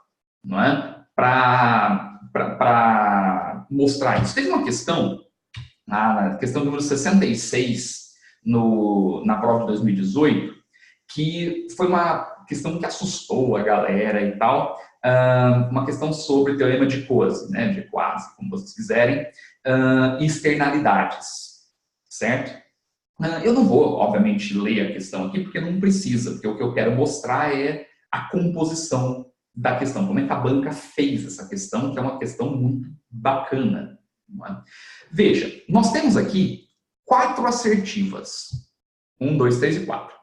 Speaker 1: não é? Para mostrar isso. Teve uma questão, a questão número 66, na prova de 2018, que foi uma questão que assustou a galera e tal, uma questão sobre o teorema de Coase, né, de Coase, como vocês quiserem, externalidades, certo? Eu não vou, obviamente, ler a questão aqui, porque não precisa, porque o que eu quero mostrar é a composição da questão, como é que a banca fez essa questão, que é uma questão muito bacana. Não é? Veja, nós temos aqui 4 assertivas. 1, 2, 3 e 4.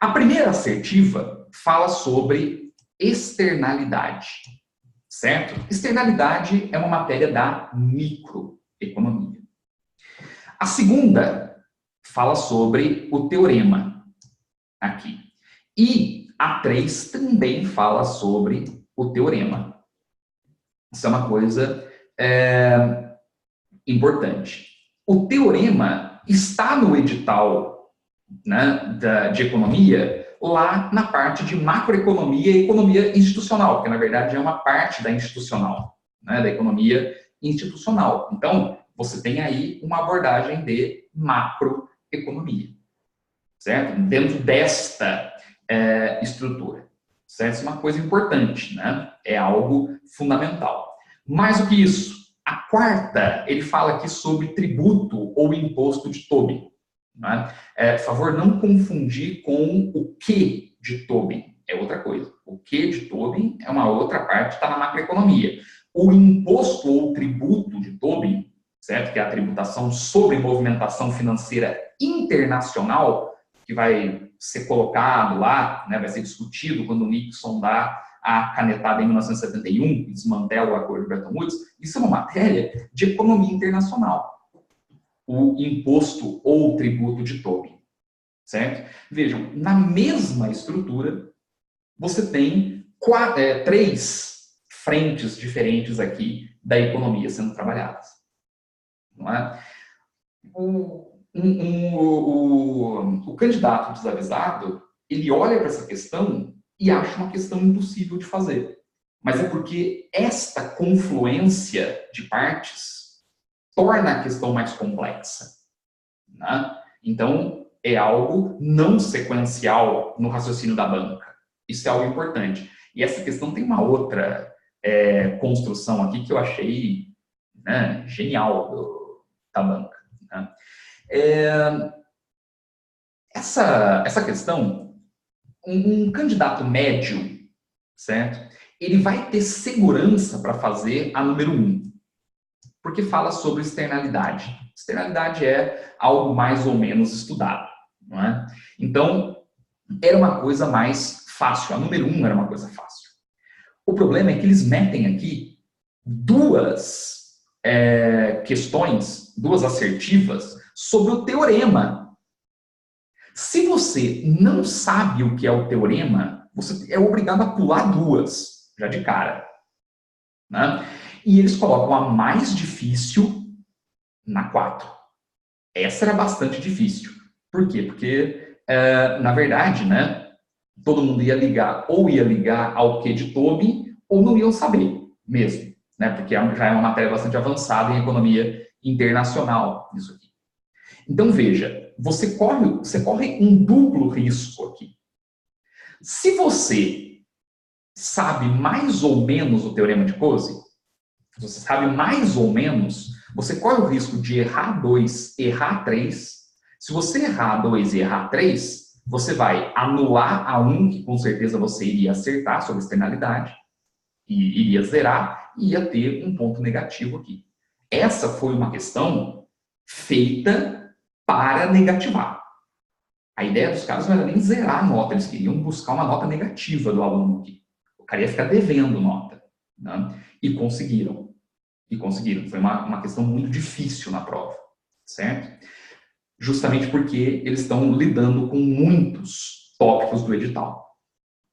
Speaker 1: A primeira assertiva fala sobre externalidade, certo? Externalidade é uma matéria da microeconomia. A segunda fala sobre o teorema, aqui. E a 3 também fala sobre o teorema. Isso é uma coisa importante. O teorema está no edital, né, de economia, lá na parte de macroeconomia e economia institucional, que na verdade é uma parte da institucional, né, da economia institucional. Então, você tem aí uma abordagem de macroeconomia, certo? Dentro desta estrutura. Certo? Isso é uma coisa importante, né? É algo fundamental. Mais do que isso, a quarta, ele fala aqui sobre tributo ou imposto de Tobin. Né? Por favor, não confundir com o que de Tobin. É outra coisa. O que de Tobin é uma outra parte, está na macroeconomia. O imposto ou tributo de Tobin, certo? Que é a tributação sobre movimentação financeira internacional, que vai ser colocado lá, né, vai ser discutido quando o Nixon dá a canetada em 1971, e desmantela o acordo de Bretton Woods. Isso é uma matéria de economia internacional. O imposto ou tributo de Tobin, certo? Vejam, na mesma estrutura, você tem 3 frentes diferentes aqui da economia sendo trabalhadas. Não é? O candidato desavisado, ele olha para essa questão e acha uma questão impossível de fazer. Mas é porque esta confluência de partes torna a questão mais complexa. Né? Então, é algo não sequencial no raciocínio da banca. Isso é algo importante. E essa questão tem uma outra construção aqui que eu achei, né, genial da banca. Né? Essa questão, um candidato médio, certo? Ele vai ter segurança para fazer a número 1. porque fala sobre externalidade. Externalidade é algo mais ou menos estudado, não é? Então, era uma coisa mais fácil. A número 1 era uma coisa fácil. O problema é que eles metem aqui duas questões, duas assertivas, sobre o teorema. Se você não sabe o que é o teorema, você é obrigado a pular duas, já de cara. Né? E eles colocam a mais difícil na 4. Essa era bastante difícil. Por quê? Porque, na verdade, né, todo mundo ia ligar ao Q de Tobin, ou não iam saber mesmo, né, porque já é uma matéria bastante avançada em economia internacional, isso aqui. Então, veja, você corre um duplo risco aqui. Se você sabe mais ou menos o teorema de Coase, você sabe mais ou menos, você corre o risco de errar 2, errar 3. Se você errar 2 e errar 3, você vai anular a 1, que com certeza você iria acertar sobre externalidade, e iria zerar, e ia ter um ponto negativo aqui. Essa foi uma questão feita para negativar. A ideia dos caras não era nem zerar a nota, eles queriam buscar uma nota negativa do aluno aqui. O cara ia ficar devendo nota. Né? E conseguiram. Foi uma questão muito difícil na prova, certo? Justamente porque eles estão lidando com muitos tópicos do edital.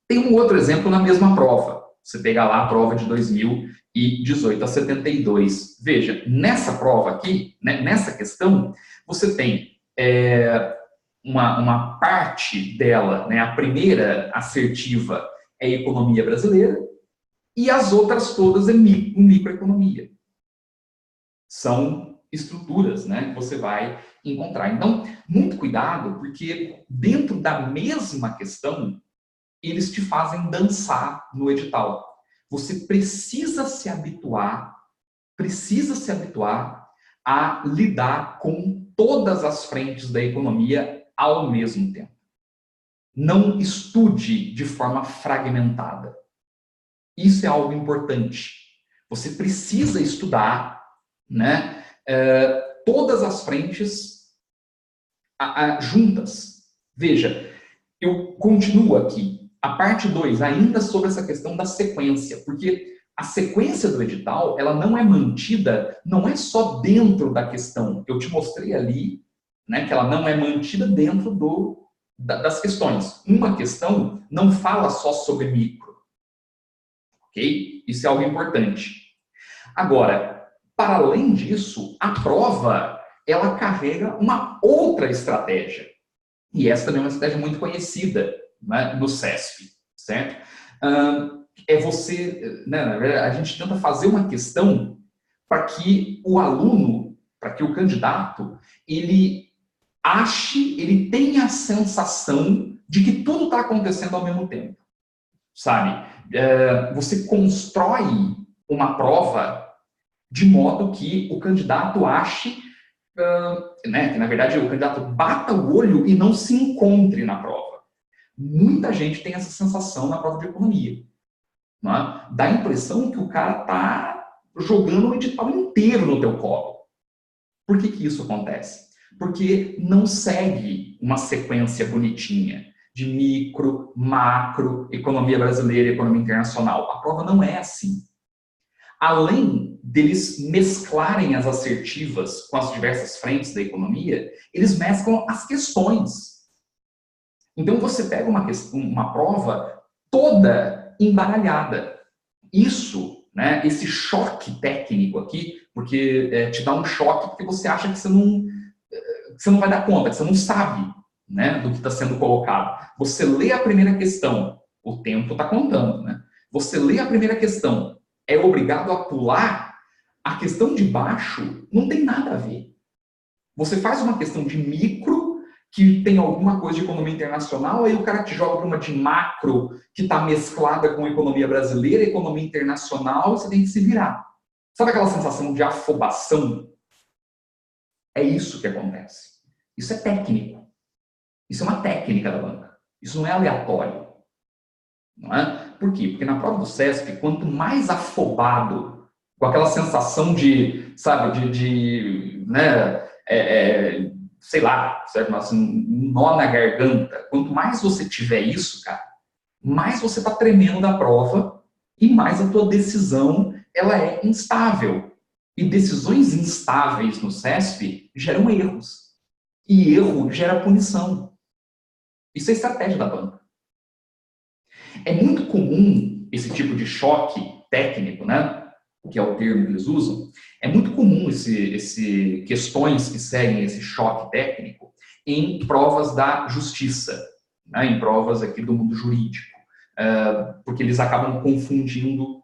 Speaker 1: Tem um outro exemplo na mesma prova. Você pega lá a prova de 2018 a 72. Veja, nessa prova aqui, né, nessa questão, você tem uma parte dela, né, a primeira assertiva é economia brasileira, e as outras todas é microeconomia. São estruturas, né, que você vai encontrar. Então, muito cuidado, porque dentro da mesma questão, eles te fazem dançar no edital. Você precisa se habituar a lidar com todas as frentes da economia ao mesmo tempo. Não estude de forma fragmentada. Isso é algo importante. Você precisa estudar, né, todas as frentes juntas. Veja, eu continuo aqui. A parte 2, ainda sobre essa questão da sequência, porque a sequência do edital, ela não é mantida, não é só dentro da questão. Eu te mostrei ali, né, que ela não é mantida dentro das questões. Uma questão não fala só sobre micro. Ok? Isso é algo importante. Agora, para além disso, a prova, ela carrega uma outra estratégia. E essa também é uma estratégia muito conhecida, né, no CESP, certo? É você, né, a gente tenta fazer uma questão para que o aluno, para que o candidato, ele tenha a sensação de que tudo está acontecendo ao mesmo tempo, sabe? Você constrói uma prova de modo que o candidato ache, né, que na verdade o candidato bata o olho e não se encontre na prova. Muita gente tem essa sensação na prova de economia. Né? Dá a impressão que o cara está jogando o edital inteiro no teu colo. Por que isso acontece? Porque não segue uma sequência bonitinha de micro, macro, economia brasileira e economia internacional. A prova não é assim. Além deles mesclarem as assertivas com as diversas frentes da economia, eles mesclam as questões. Então você pega uma prova toda embaralhada. Isso, né, esse choque técnico aqui, porque te dá um choque porque você acha que você não vai dar conta, que você não sabe, né, do que está sendo colocado. Você lê a primeira questão, o tempo está contando, né? Você lê a primeira questão, é obrigado a pular, a questão de baixo não tem nada a ver. Você faz uma questão de micro, que tem alguma coisa de economia internacional, aí o cara te joga para uma de macro, que está mesclada com economia brasileira, economia internacional, e você tem que se virar. Sabe aquela sensação de afobação? É isso que acontece. Isso é técnico. Isso é uma técnica da banca. Isso não é aleatório. Não é? Por quê? Porque na prova do CESP, quanto mais afobado, com aquela sensação de, sabe, né, sei lá, certo? Assim, um nó na garganta. Quanto mais você tiver isso, cara, mais você está tremendo da prova e mais a tua decisão ela é instável. E decisões instáveis no CESP geram erros. E erro gera punição. Isso é estratégia da banca. É muito comum esse tipo de choque técnico, né? Que é o termo que eles usam. É muito comum questões que seguem esse choque técnico em provas da justiça, né? Em provas aqui do mundo jurídico. Porque eles acabam confundindo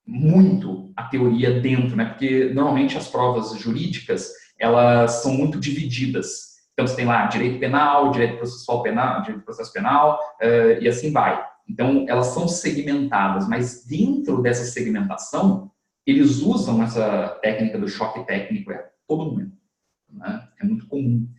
Speaker 1: muito a teoria dentro, né? Porque normalmente as provas jurídicas elas são muito divididas. Então você tem lá direito penal, direito processual penal, direito processo penal e assim vai. Então elas são segmentadas, mas dentro dessa segmentação eles usam essa técnica do choque técnico a todo momento, né? É muito comum.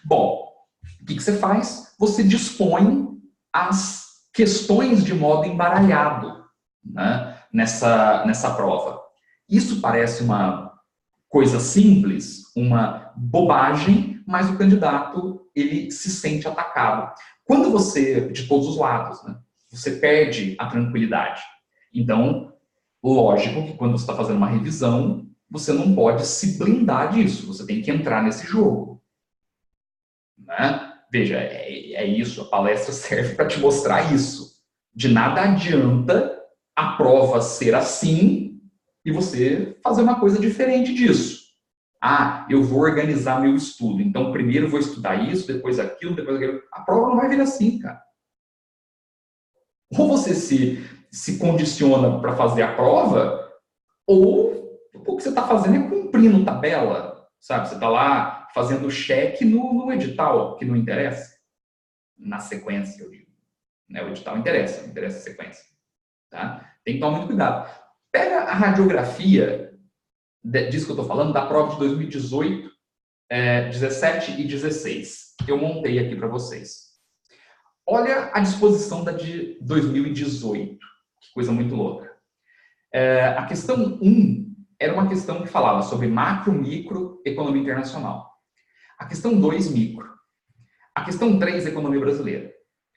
Speaker 1: Bom, o que você faz? Você dispõe as questões de modo embaralhado, né, nessa prova. Isso parece uma coisa simples, uma bobagem, mas o candidato ele se sente atacado. Quando você, de todos os lados, né, você perde a tranquilidade. Então, lógico que quando você está fazendo uma revisão, você não pode se blindar disso, você tem que entrar nesse jogo. Né? Veja, é isso, a palestra serve para te mostrar isso. De nada adianta a prova ser assim e você fazer uma coisa diferente disso. Ah, eu vou organizar meu estudo, então primeiro eu vou estudar isso, depois aquilo, depois aquilo. A prova não vai vir assim, cara. Ou você se condiciona para fazer a prova, ou o que você está fazendo é cumprindo tabela, sabe? Você está lá fazendo cheque no edital, que não interessa. Na sequência, eu digo. Né? O edital interessa a sequência. Tá? Tem que tomar muito cuidado. Pega a radiografia disso que eu estou falando, da prova de 2018, 17 e 16. Eu montei aqui para vocês. Olha a disposição da de 2018. Que coisa muito louca. A questão 1 era uma questão que falava sobre macro, micro, economia internacional. A questão 2, micro. A questão 3, economia brasileira.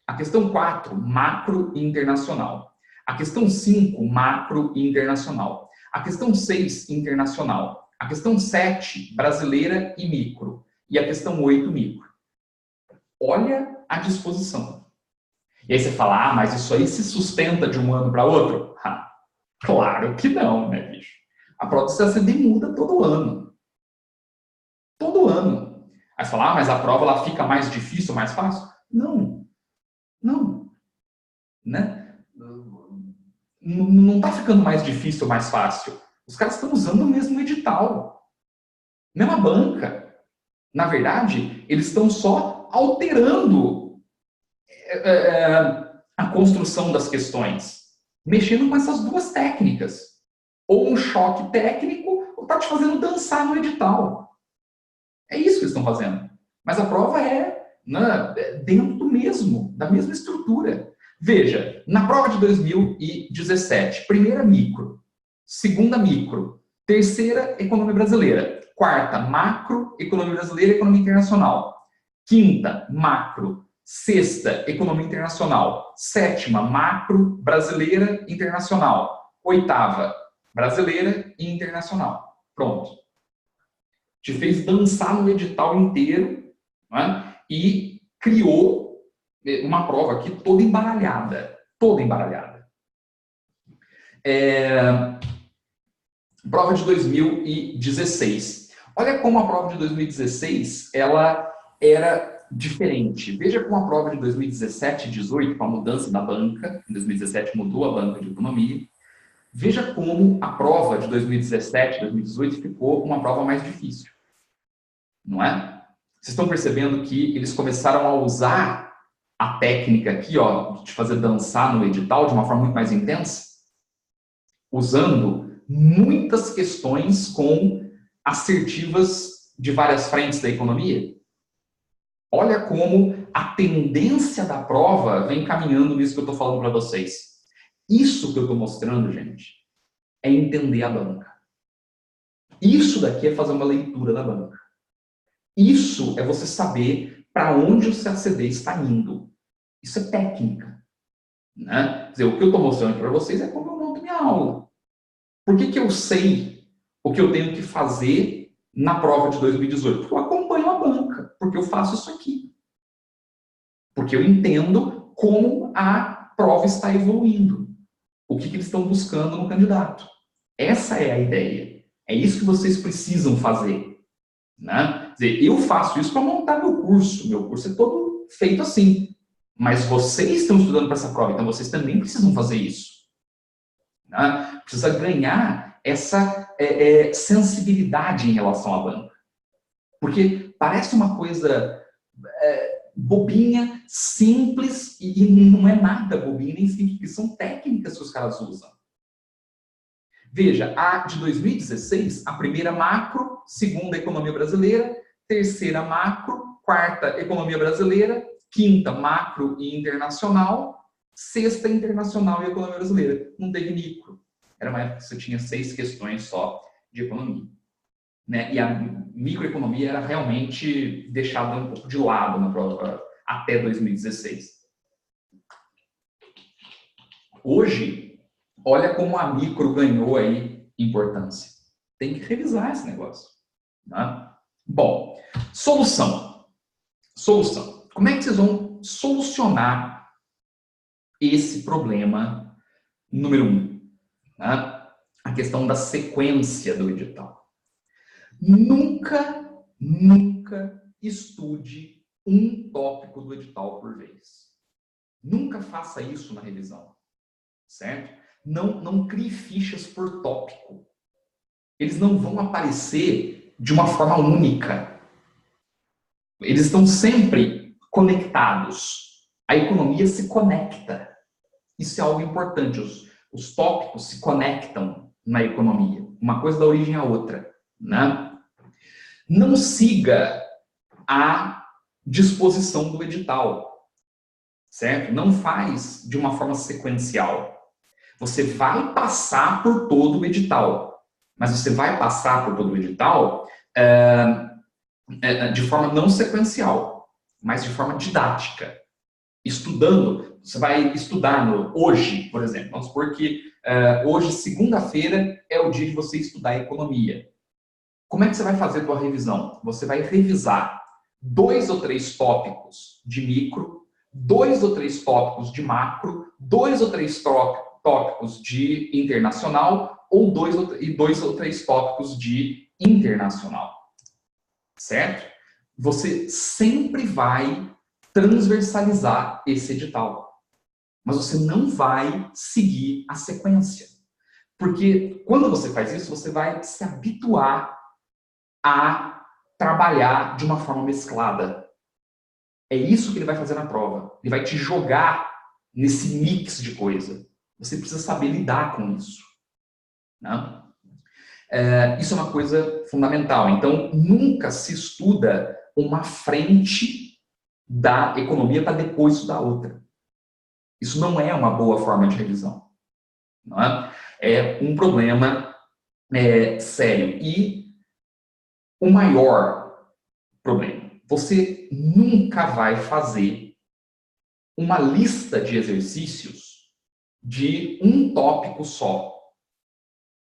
Speaker 1: A questão 4, macro e internacional. A questão 5, macro e internacional. A questão 6, internacional. A questão 7, brasileira e micro. E a questão 8, micro. Olha a disposição. E aí você fala, mas isso aí se sustenta de um ano para outro? Claro que não, né, bicho? A prova do CACD muda todo ano. Todo ano. Aí você fala, mas a prova ela fica mais difícil, mais fácil? Não. Não. Né? Não está ficando mais difícil ou mais fácil. Os caras estão usando o mesmo edital. Mesma banca. Na verdade, eles estão só alterando a construção das questões. Mexendo com essas duas técnicas. Ou um choque técnico, ou está te fazendo dançar no edital. É isso que eles estão fazendo. Mas a prova dentro da mesma estrutura. Veja, na prova de 2017, primeira micro, segunda micro, terceira economia brasileira, quarta macro, economia brasileira e economia internacional, quinta macro, sexta economia internacional, sétima macro, brasileira, internacional, oitava brasileira e internacional. Pronto. Te fez dançar no edital inteiro, né? E criou uma prova aqui toda embaralhada. Toda embaralhada. Prova de 2016. Olha como a prova de 2016 ela era diferente. Veja como a prova de 2017 e 2018, com a mudança da banca, em 2017 mudou a banca de economia. Veja como a prova de 2017 e 2018 ficou uma prova mais difícil. Não é? Vocês estão percebendo que eles começaram a usar a técnica aqui, ó, de fazer dançar no edital de uma forma muito mais intensa? Usando muitas questões com assertivas de várias frentes da economia. Olha como a tendência da prova vem caminhando nisso que eu estou falando para vocês. Isso que eu estou mostrando, gente, é entender a banca. Isso daqui é fazer uma leitura da banca. Isso é você saber para onde o CACD está indo. Isso é técnica. Né? Quer dizer, o que eu estou mostrando para vocês é como eu monto minha aula. Por que eu sei o que eu tenho que fazer na prova de 2018? Porque eu acompanho a banca, porque eu faço isso aqui. Porque eu entendo como a prova está evoluindo. O que eles estão buscando no candidato. Essa é a ideia. É isso que vocês precisam fazer. Né? Quer dizer, eu faço isso para montar meu curso. Meu curso é todo feito assim. Mas vocês estão estudando para essa prova, então vocês também precisam fazer isso. Né? Precisa ganhar essa sensibilidade em relação à banca. Porque parece uma coisa bobinha, simples, e não é nada bobinha nem simples, são técnicas que os caras usam. Veja, a de 2016, a primeira macro, segunda economia brasileira, terceira macro, quarta economia brasileira, quinta macro e internacional, sexta internacional e economia brasileira. Não teve micro. Era uma época que você tinha 6 questões só de economia. Né? E a microeconomia era realmente deixada um pouco de lado na prova até 2016. Hoje, olha como a micro ganhou aí importância. Tem que revisar esse negócio. Né? Bom, solução. Solução. Como é que vocês vão solucionar esse problema número 1? Né? A questão da sequência do edital. Nunca estude um tópico do edital por vez. Nunca faça isso na revisão, certo? Não crie fichas por tópico. Eles não vão aparecer de uma forma única. Eles estão sempre conectados. A economia se conecta. Isso é algo importante. Os tópicos se conectam na economia. Uma coisa dá origem à outra, né? Não siga a disposição do edital, certo? Não faz de uma forma sequencial. Você vai passar por todo o edital, mas você vai passar por todo o edital de forma não sequencial, mas de forma didática. Estudando, você vai estudar hoje, por exemplo. Vamos supor que hoje, segunda-feira, é o dia de você estudar economia. Como é que você vai fazer a sua revisão? Você vai revisar 2 ou 3 tópicos de micro, 2 ou 3 tópicos de macro, 2 ou 3 tópicos de internacional ou 2 ou 3 tópicos de internacional. Certo? Você sempre vai transversalizar esse edital. Mas você não vai seguir a sequência. Porque quando você faz isso, você vai se habituar a trabalhar de uma forma mesclada. É isso que ele vai fazer na prova. Ele vai te jogar nesse mix de coisa. Você precisa saber lidar com isso. Né? Isso é uma coisa fundamental. Então, nunca se estuda uma frente da economia para depois estudar outra. Isso não é uma boa forma de revisão. Não é? É um problema sério. E o maior problema, você nunca vai fazer uma lista de exercícios de um tópico só,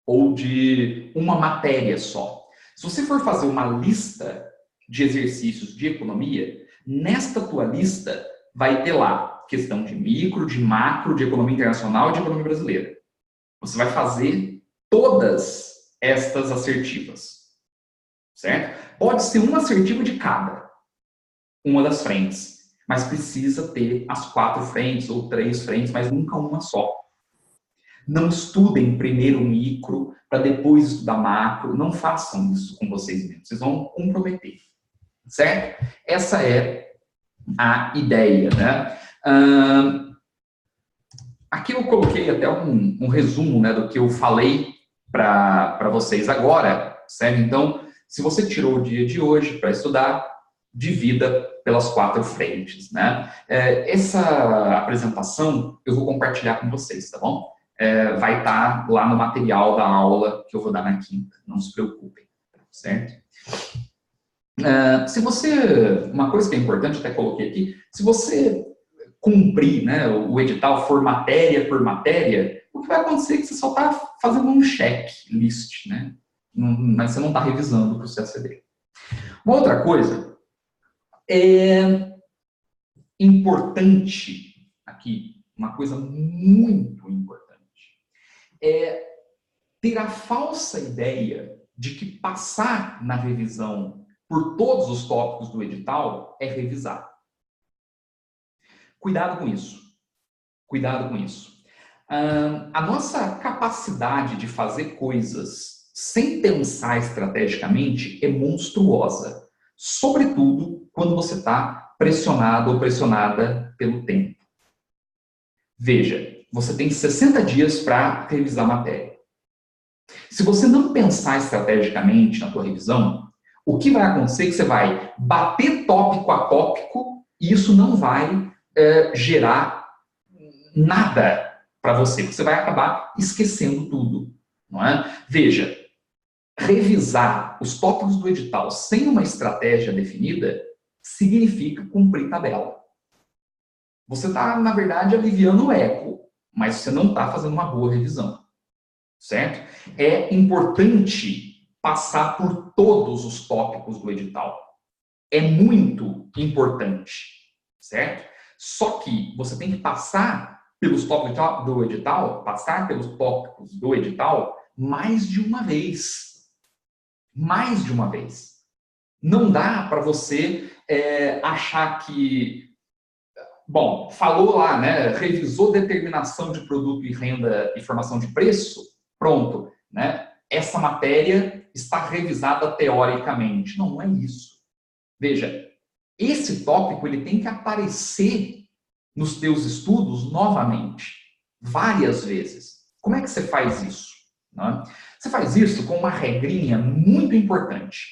Speaker 1: ou de uma matéria só. Se você for fazer uma lista de exercícios de economia, nesta tua lista vai ter lá questão de micro, de macro, de economia internacional e de economia brasileira. Você vai fazer todas estas assertivas. Certo? Pode ser uma assertiva de cada, uma das frentes, mas precisa ter as 4 frentes ou 3 frentes, mas nunca uma só. Não estudem primeiro micro para depois estudar macro, não façam isso com vocês mesmos, vocês vão comprometer. Certo? Essa é a ideia, né? Aqui eu coloquei até um resumo, né, do que eu falei para vocês agora, certo? Então, se você tirou o dia de hoje para estudar, divida pelas 4 frentes, né? Essa apresentação eu vou compartilhar com vocês, tá bom? vai estar lá no material da aula que eu vou dar na quinta. Não se preocupem, certo? Se você, uma coisa que é importante, até coloquei aqui, se você cumprir, né, o edital for matéria por matéria, o que vai acontecer é que você só está fazendo um checklist, né? Mas você não está revisando o processo CD. Uma outra coisa é importante aqui, uma coisa muito importante, é ter a falsa ideia de que passar na revisão por todos os tópicos do edital é revisar. Cuidado com isso. Cuidado com isso. A nossa capacidade de fazer coisas sem pensar estrategicamente é monstruosa. Sobretudo quando você está pressionado ou pressionada pelo tempo. Veja, você tem 60 dias para revisar a matéria. Se você não pensar estrategicamente na tua revisão, o que vai acontecer é que você vai bater tópico a tópico e isso não vai gerar nada para você. Você vai acabar esquecendo tudo, não é? Veja, revisar os tópicos do edital sem uma estratégia definida significa cumprir tabela. Você está, na verdade, aliviando o eco, mas você não está fazendo uma boa revisão, certo? É importante passar por todos os tópicos do edital. É muito importante, certo? Só que você tem que passar pelos tópicos do edital, mais de uma vez. Mais de uma vez. Não dá para você achar que, bom, falou lá, né? Revisou determinação de produto e renda e formação de preço, pronto, né? Essa matéria está revisada teoricamente. Não, não é isso. Veja, esse tópico ele tem que aparecer nos teus estudos novamente, várias vezes. Como é que você faz isso? Né? Você faz isso com uma regrinha muito importante,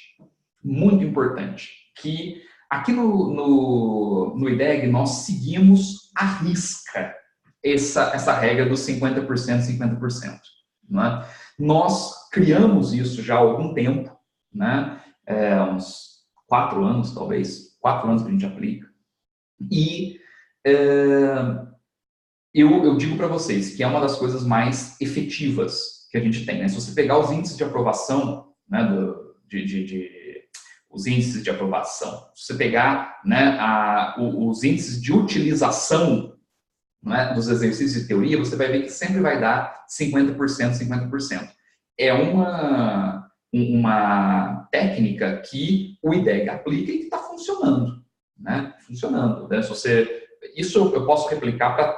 Speaker 1: que aqui no IDEG nós seguimos à risca essa regra dos 50%, 50%. Né? Nós criamos isso já há algum tempo, né? Uns 4 anos, talvez, 4 anos que a gente aplica. E eu digo para vocês que é uma das coisas mais efetivas que a gente tem. Né? Se você pegar os índices de aprovação, né, os índices de aprovação, se você pegar, né, os índices de utilização, né, dos exercícios de teoria, você vai ver que sempre vai dar 50%, 50%. É uma técnica que o IDEG aplica e que está funcionando. Né? Funcionando. Né? Isso eu posso replicar para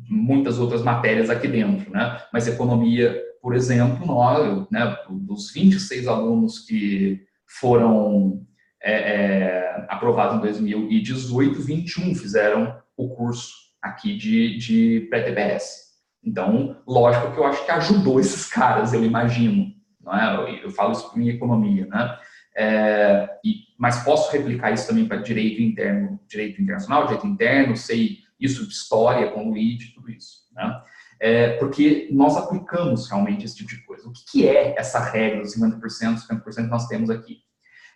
Speaker 1: muitas outras matérias aqui dentro, né? Mas economia, por exemplo, nós, né, dos 26 alunos que foram aprovados em 2018, 21 fizeram o curso aqui de pré-TPS. Então, lógico que eu acho que ajudou esses caras, eu imagino. Não é? Eu falo isso para minha economia, né? Mas posso replicar isso também para direito interno, direito internacional, direito interno, sei isso de história, com o Luigi, tudo isso. Né? Porque nós aplicamos realmente esse tipo de coisa. O que é essa regra dos 50%, 50% que nós temos aqui?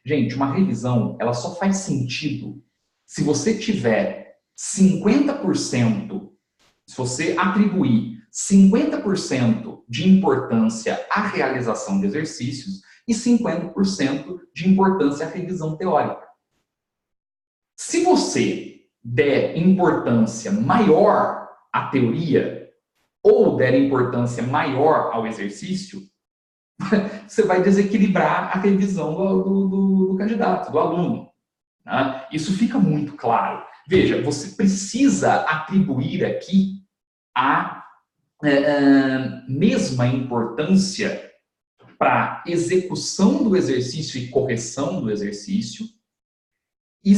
Speaker 1: Gente, uma revisão, ela só faz sentido se você tiver 50%, se você atribuir 50% de importância à realização de exercícios e 50% de importância à revisão teórica. Se você der importância maior à teoria ou der importância maior ao exercício, você vai desequilibrar a revisão do candidato, do aluno. Né? Isso fica muito claro. Veja, você precisa atribuir aqui a mesma importância para execução do exercício e correção do exercício e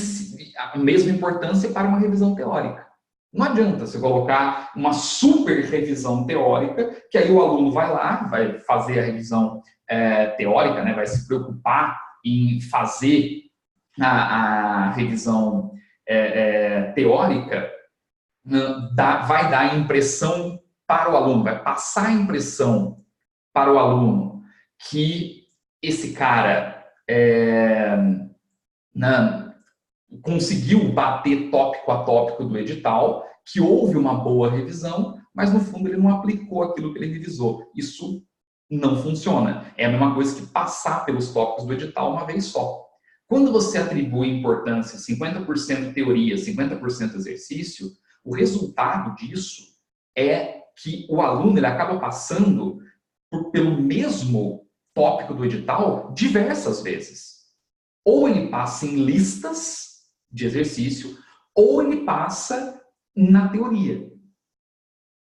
Speaker 1: a mesma importância para uma revisão teórica. Não adianta você colocar uma super revisão teórica, que aí o aluno vai lá, vai fazer a revisão teórica, né, vai se preocupar em fazer a revisão teórica, vai dar a impressão para o aluno, vai passar a impressão para o aluno que esse cara né, conseguiu bater tópico a tópico do edital, que houve uma boa revisão, mas no fundo ele não aplicou aquilo que ele revisou. Isso não funciona. É a mesma coisa que passar pelos tópicos do edital uma vez só. Quando você atribui importância 50% teoria, 50% exercício, o resultado disso é que o aluno ele acaba passando pelo mesmo tópico do edital diversas vezes. Ou ele passa em listas de exercício, ou ele passa na teoria.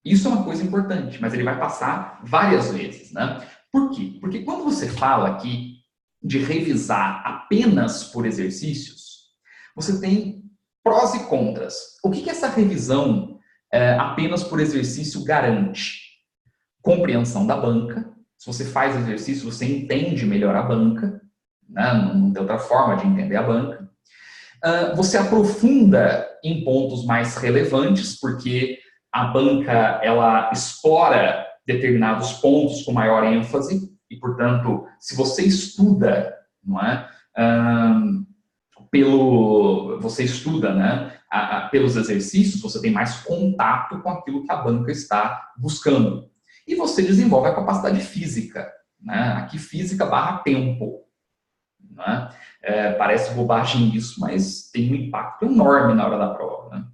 Speaker 1: Isso é uma coisa importante, mas ele vai passar várias vezes, né? Por quê? Porque quando você fala aqui de revisar apenas por exercícios, você tem prós e contras. O que essa revisão apenas por exercício garante? Compreensão da banca. Se você faz exercício, você entende melhor a banca, né? Não tem outra forma de entender a banca. Você aprofunda em pontos mais relevantes, porque a banca ela explora determinados pontos com maior ênfase, e, portanto, se você estuda, não é? Você estuda, né? Pelos exercícios, você tem mais contato com aquilo que a banca está buscando. E você desenvolve a capacidade física, né? Aqui física barra tempo. Né? Parece bobagem isso, mas tem um impacto enorme na hora da prova. Né?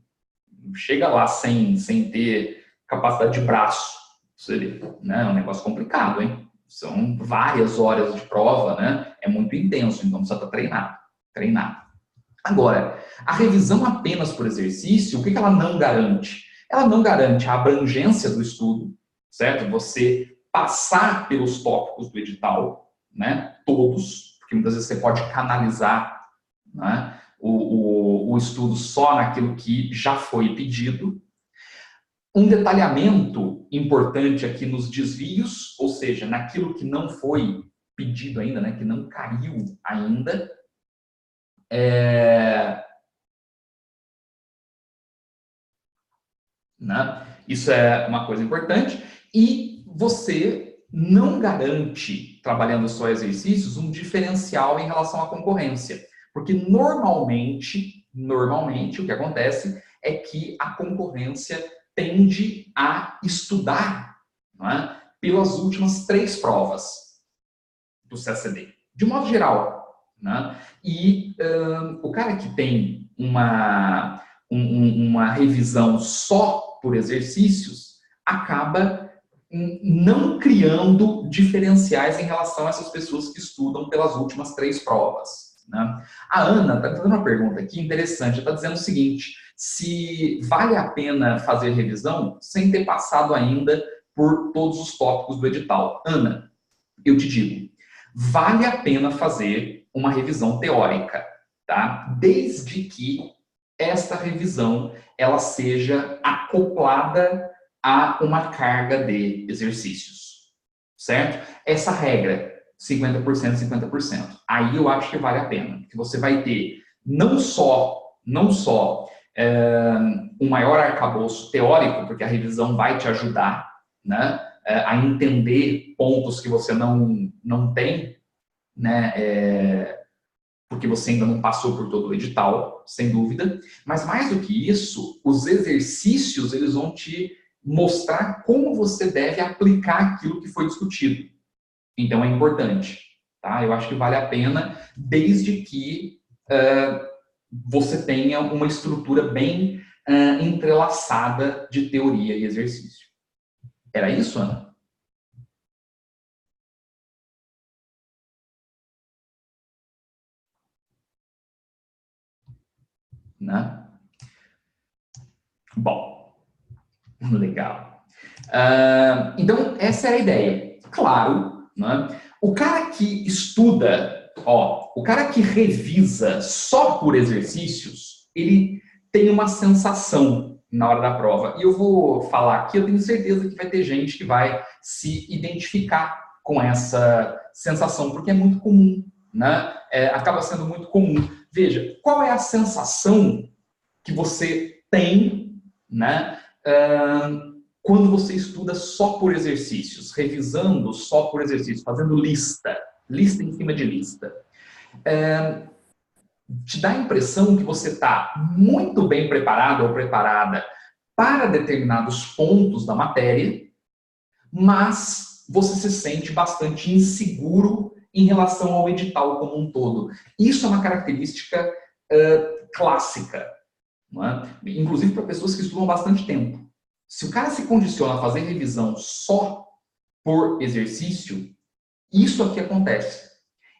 Speaker 1: Chega lá sem ter capacidade de braço, você vê, né? É um negócio complicado, hein? São várias horas de prova, né? É muito intenso, então precisa estar treinado. Agora, a revisão apenas por exercício, o que ela não garante? Ela não garante a abrangência do estudo, certo? Você passar pelos tópicos do edital, né? Todos, porque muitas vezes você pode canalizar, né? o estudo só naquilo que já foi pedido. Um detalhamento importante aqui nos desvios, ou seja, naquilo que não foi pedido ainda, né? Que não caiu ainda. Né? Isso é uma coisa importante. E você não garante, trabalhando só exercícios, um diferencial em relação à concorrência. Porque normalmente o que acontece é que a concorrência tende a estudar, não é? Pelas últimas 3 provas do CACD, de modo geral. Né? E o cara que tem uma revisão só por exercícios acaba não criando diferenciais em relação a essas pessoas que estudam pelas últimas 3 provas. Né? A Ana está fazendo uma pergunta aqui interessante, está dizendo o seguinte: se vale a pena fazer revisão sem ter passado ainda por todos os tópicos do edital. Ana, eu te digo, vale a pena fazer uma revisão teórica, tá? Desde que esta revisão ela seja acoplada a uma carga de exercícios, certo? Essa regra, 50%, 50%. Aí eu acho que vale a pena, porque você vai ter não só um maior arcabouço teórico, porque a revisão vai te ajudar, né, a entender pontos que você não tem, né, porque você ainda não passou por todo o edital, sem dúvida. Mas mais do que isso, os exercícios eles vão te mostrar como você deve aplicar aquilo que foi discutido. Então é importante, tá? Eu acho que vale a pena, desde que você tenha uma estrutura bem entrelaçada de teoria e exercício. Era isso, Ana? Né? Bom, legal. Então, essa é a ideia. Claro, né? O cara que estuda, o cara que revisa só por exercícios, ele tem uma sensação na hora da prova. E eu vou falar aqui, eu tenho certeza que vai ter gente que vai se identificar com essa sensação, porque é muito comum, né? Acaba sendo muito comum. Veja, qual é a sensação que você tem, né, quando você estuda só por exercícios, revisando só por exercícios, fazendo lista em cima de lista. Te dá a impressão que você está muito bem preparado ou preparada para determinados pontos da matéria, mas você se sente bastante inseguro em relação ao edital como um todo. Isso é uma característica clássica, não é? Inclusive para pessoas que estudam bastante tempo. Se o cara se condiciona a fazer revisão só por exercício, isso aqui acontece.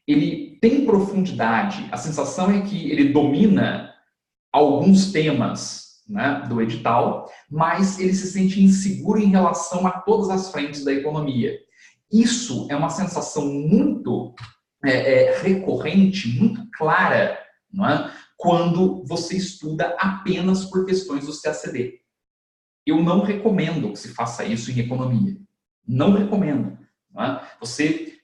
Speaker 1: Ele tem profundidade, a sensação é que ele domina alguns temas, né, do edital, mas ele se sente inseguro em relação a todas as frentes da economia. Isso é uma sensação muito recorrente, muito clara, não é? Quando você estuda apenas por questões do CACD. Eu não recomendo que se faça isso em economia. Não recomendo. Não é? Você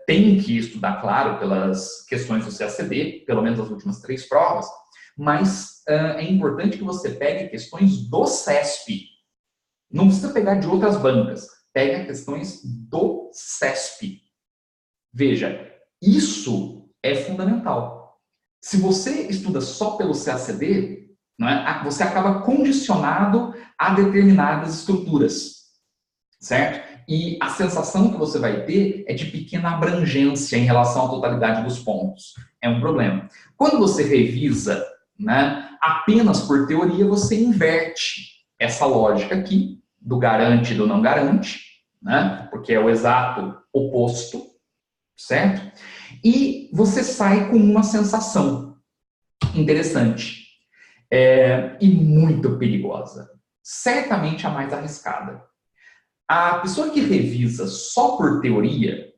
Speaker 1: tem que estudar, claro, pelas questões do CACD, pelo menos as últimas 3 provas, mas é importante que você pegue questões do CESP. Não precisa pegar de outras bancas. Pega questões do CESP. Veja, isso é fundamental. Se você estuda só pelo CACD, não é, você acaba condicionado a determinadas estruturas, certo? E a sensação que você vai ter é de pequena abrangência em relação à totalidade dos pontos. É um problema. Quando você revisa, né, apenas por teoria, você inverte essa lógica aqui, do garante e do não garante, né, porque é o exato oposto, certo? E você sai com uma sensação interessante e muito perigosa. Certamente a mais arriscada. A pessoa que revisa só por teoria,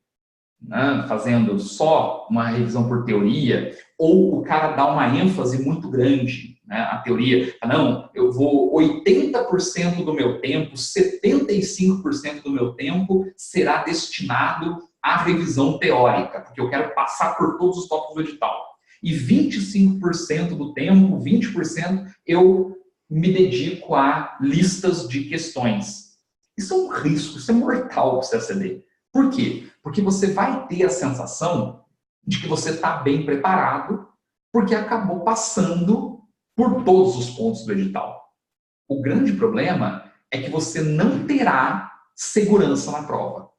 Speaker 1: né, fazendo só uma revisão por teoria, ou o cara dá uma ênfase muito grande, né, à teoria, não, eu vou 80% do meu tempo, 75% do meu tempo será destinado à revisão teórica, porque eu quero passar por todos os tópicos do edital. E 25% do tempo, 20%, eu me dedico a listas de questões. Isso é um risco, isso é mortal para o CACD. Por quê? Porque você vai ter a sensação de que você está bem preparado porque acabou passando por todos os pontos do edital. O grande problema é que você não terá segurança na prova.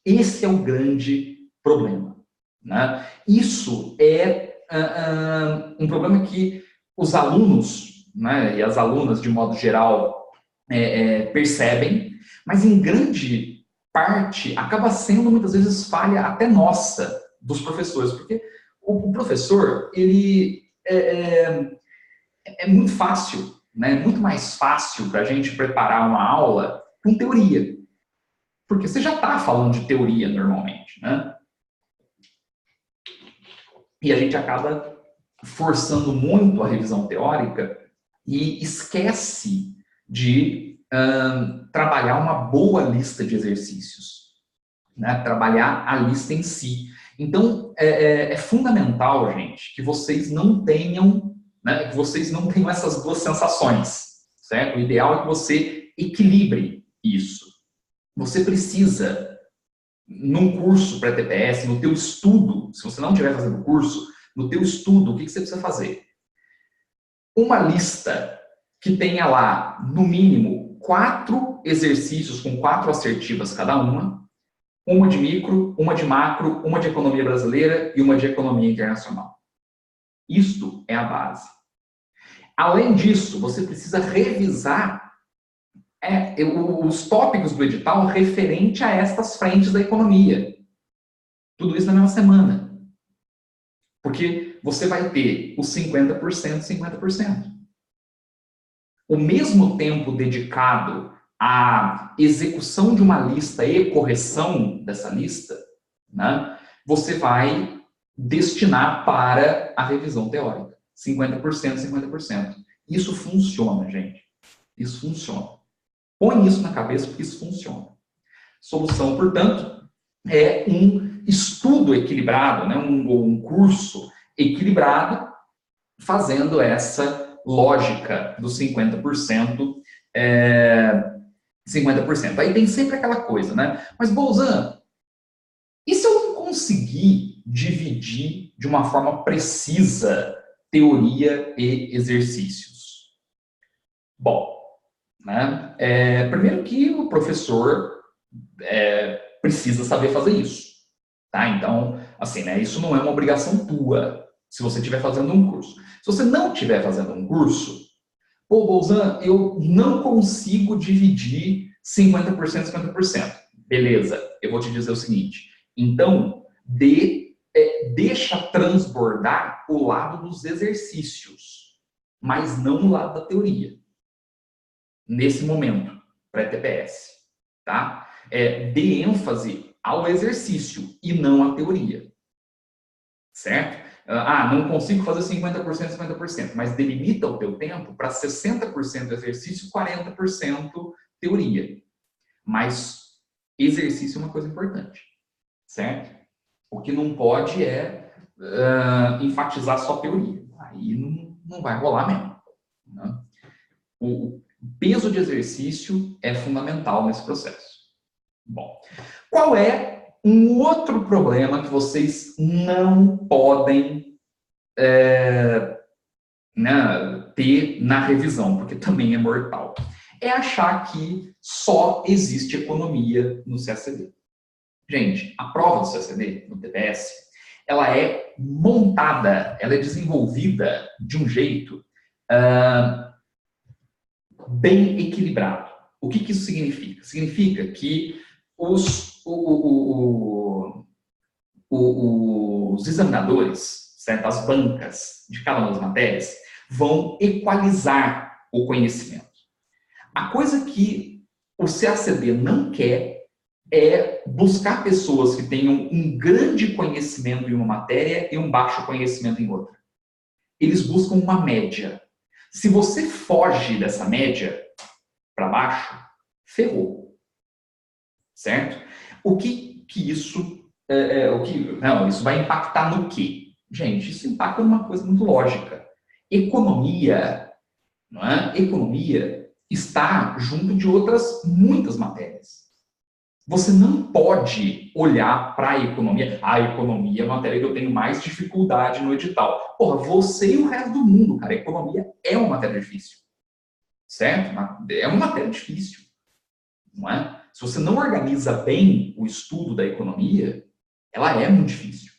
Speaker 1: Esse é o grande problema, né? Isso é um problema que os alunos, né, e as alunas, de modo geral, percebem, mas em grande parte acaba sendo muitas vezes falha até nossa, dos professores, porque o professor, ele é muito fácil, né? Muito mais fácil para a gente preparar uma aula com teoria, porque você já está falando de teoria normalmente, né? E a gente acaba forçando muito a revisão teórica e esquece de trabalhar uma boa lista de exercícios, né? Trabalhar a lista em si. Então, é fundamental, gente, que vocês não tenham, né, que vocês não tenham essas duas sensações, certo? O ideal é que você equilibre isso. Você precisa, num curso pré-TPS, no teu estudo, se você não estiver fazendo curso, no teu estudo, o que você precisa fazer? Uma lista que tenha lá, no mínimo, 4 exercícios com 4 assertivas cada uma de micro, uma de macro, uma de economia brasileira e uma de economia internacional. Isto é a base. Além disso, você precisa revisar os tópicos do edital referente a estas frentes da economia. Tudo isso na mesma semana. Porque você vai ter os 50%, 50%. O mesmo tempo dedicado à execução de uma lista e correção dessa lista, né, você vai destinar para a revisão teórica. 50%, 50%. Isso funciona, gente. Isso funciona. Põe isso na cabeça porque isso funciona. Solução, portanto, é um estudo equilibrado, né, um curso equilibrado, fazendo essa lógica dos 50% 50%. Aí tem sempre aquela coisa, né? Mas, Bolzan, e se eu não conseguir dividir de uma forma precisa teoria e exercícios? Bom, né? Primeiro que o professor precisa saber fazer isso, tá? Então, assim, né? Isso não é uma obrigação tua, se você estiver fazendo um curso. Se você não estiver fazendo um curso, pô, Bolzan, eu não consigo dividir 50%, 50%. Beleza, eu vou te dizer o seguinte. Então, deixa transbordar o lado dos exercícios, mas não o lado da teoria. Nesse momento, pré-TPS, tá? Dê ênfase ao exercício e não à teoria, certo? Não consigo fazer 50%, 50%, mas delimita o teu tempo para 60% exercício e 40% teoria. Mas exercício é uma coisa importante, certo? O que não pode é enfatizar só teoria. Aí não vai rolar mesmo, né? O peso de exercício é fundamental nesse processo. Bom, qual é um outro problema que vocês não podem ter na revisão, porque também é mortal? É achar que só existe economia no CACD. Gente, a prova do CACD, no TPS, ela é montada, ela é desenvolvida de um jeito bem equilibrado. O que isso significa? Significa que os examinadores, certo? As bancas de cada uma das matérias, vão equalizar o conhecimento. A coisa que o CACD não quer é buscar pessoas que tenham um grande conhecimento em uma matéria e um baixo conhecimento em outra. Eles buscam uma média. Se você foge dessa média para baixo, ferrou. Certo? O que isso... isso vai impactar no quê? Gente, isso impacta numa coisa muito lógica. Economia, não é? Economia está junto de outras muitas matérias. Você não pode olhar para a economia. A economia é uma matéria que eu tenho mais dificuldade no edital. Porra, você e o resto do mundo, cara. A economia é uma matéria difícil. Certo? É uma matéria difícil. Não é? Se você não organiza bem o estudo da economia, ela é muito difícil.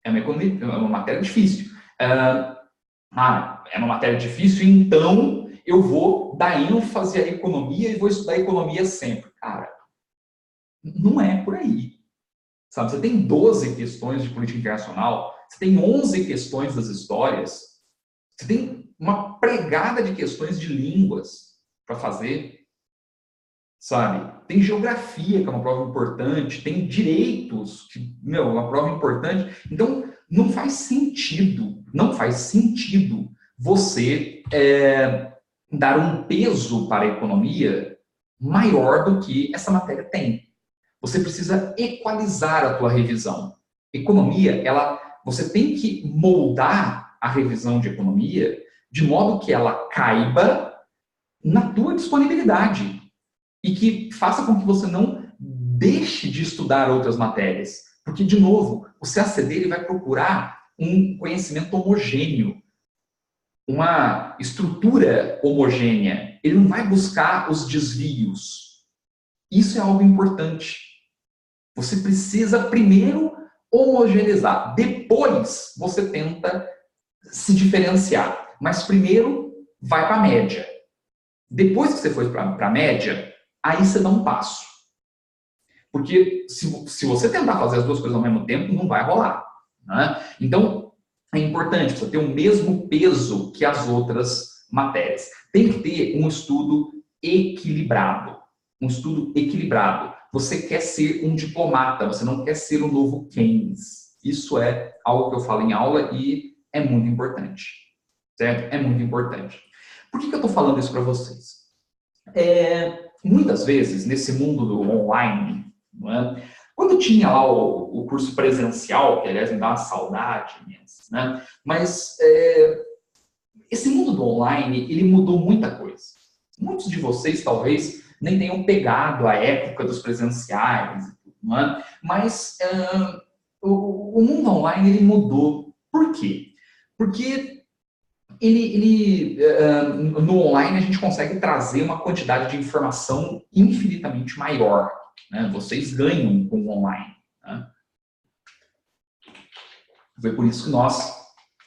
Speaker 1: É uma matéria difícil. É uma matéria difícil, então eu vou dar ênfase à economia e vou estudar economia sempre. Cara, não é por aí. Sabe? Você tem 12 questões de política internacional, você tem 11 questões das histórias, você tem uma pregada de questões de línguas para fazer. Sabe? Tem geografia, que é uma prova importante, tem direitos, que, uma prova importante. Então, não faz sentido você dar um peso para a economia maior do que essa matéria tem. Você precisa equalizar a tua revisão. Economia, você tem que moldar a revisão de economia de modo que ela caiba na tua disponibilidade e que faça com que você não deixe de estudar outras matérias. Porque, de novo, o CACD ele vai procurar um conhecimento homogêneo, uma estrutura homogênea. Ele não vai buscar os desvios. Isso é algo importante. Você precisa primeiro homogeneizar. Depois você tenta se diferenciar. Mas primeiro vai para a média. Depois que você foi para a média, aí você dá um passo. Porque se você tentar fazer as duas coisas ao mesmo tempo, não vai rolar. Né? Então, é importante você ter o mesmo peso que as outras matérias. Tem que ter um estudo equilibrado. Um estudo equilibrado. Você quer ser um diplomata, você não quer ser o novo Keynes. Isso é algo que eu falo em aula e é muito importante. Certo? É muito importante. Por que eu estou falando isso para vocês? Muitas vezes, nesse mundo do online, não é? Quando tinha lá o curso presencial, que aliás me dá uma saudade imensa, né? Mas esse mundo do online, ele mudou muita coisa. Muitos de vocês, talvez, nem tenham pegado a época dos presenciais, não é? Mas o mundo online ele mudou. Por quê? Porque no online a gente consegue trazer uma quantidade de informação infinitamente maior, né? Vocês ganham com o online, né? Foi por isso que nós,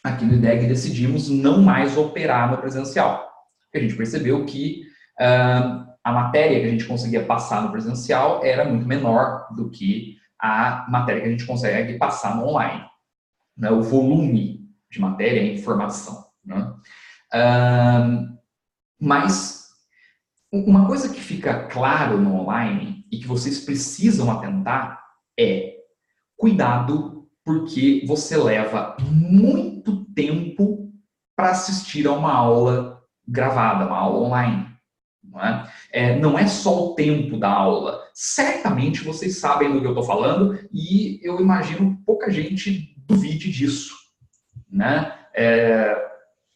Speaker 1: aqui no IDEG, decidimos não mais operar no presencial. Porque a gente percebeu que a matéria que a gente conseguia passar no presencial era muito menor do que a matéria que a gente consegue passar no online, né? O volume de matéria e informação, né? Mas uma coisa que fica claro no online e que vocês precisam atentar é cuidado, porque você leva muito tempo para assistir a uma aula gravada, uma aula online. Não é só o tempo da aula. Certamente vocês sabem do que eu estou falando e eu imagino pouca gente duvide disso, né?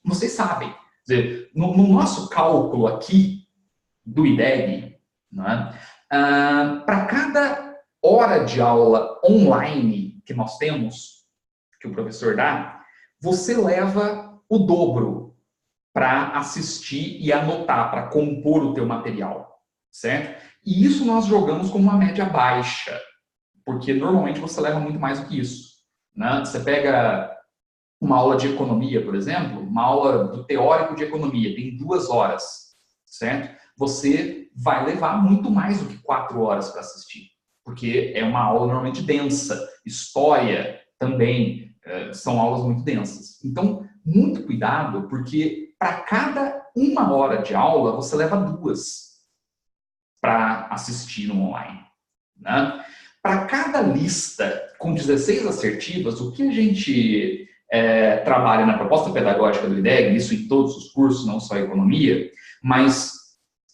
Speaker 1: Vocês sabem. Quer dizer, no nosso cálculo aqui do IDEG, né, para cada hora de aula online que nós temos, que o professor dá, você leva o dobro para assistir e anotar, para compor o teu material, certo? E isso nós jogamos como uma média baixa, porque normalmente você leva muito mais do que isso, né? Você pega uma aula de economia, por exemplo, uma aula do teórico de economia, tem 2 horas, certo? Você vai levar muito mais do que 4 horas para assistir, porque é uma aula normalmente densa. História também são aulas muito densas. Então, muito cuidado, porque para cada 1 hora de aula, você leva 2 para assistir no online, né? Para cada lista com 16 assertivas, o que a gente trabalha na proposta pedagógica do IDEG, isso em todos os cursos, não só economia, mas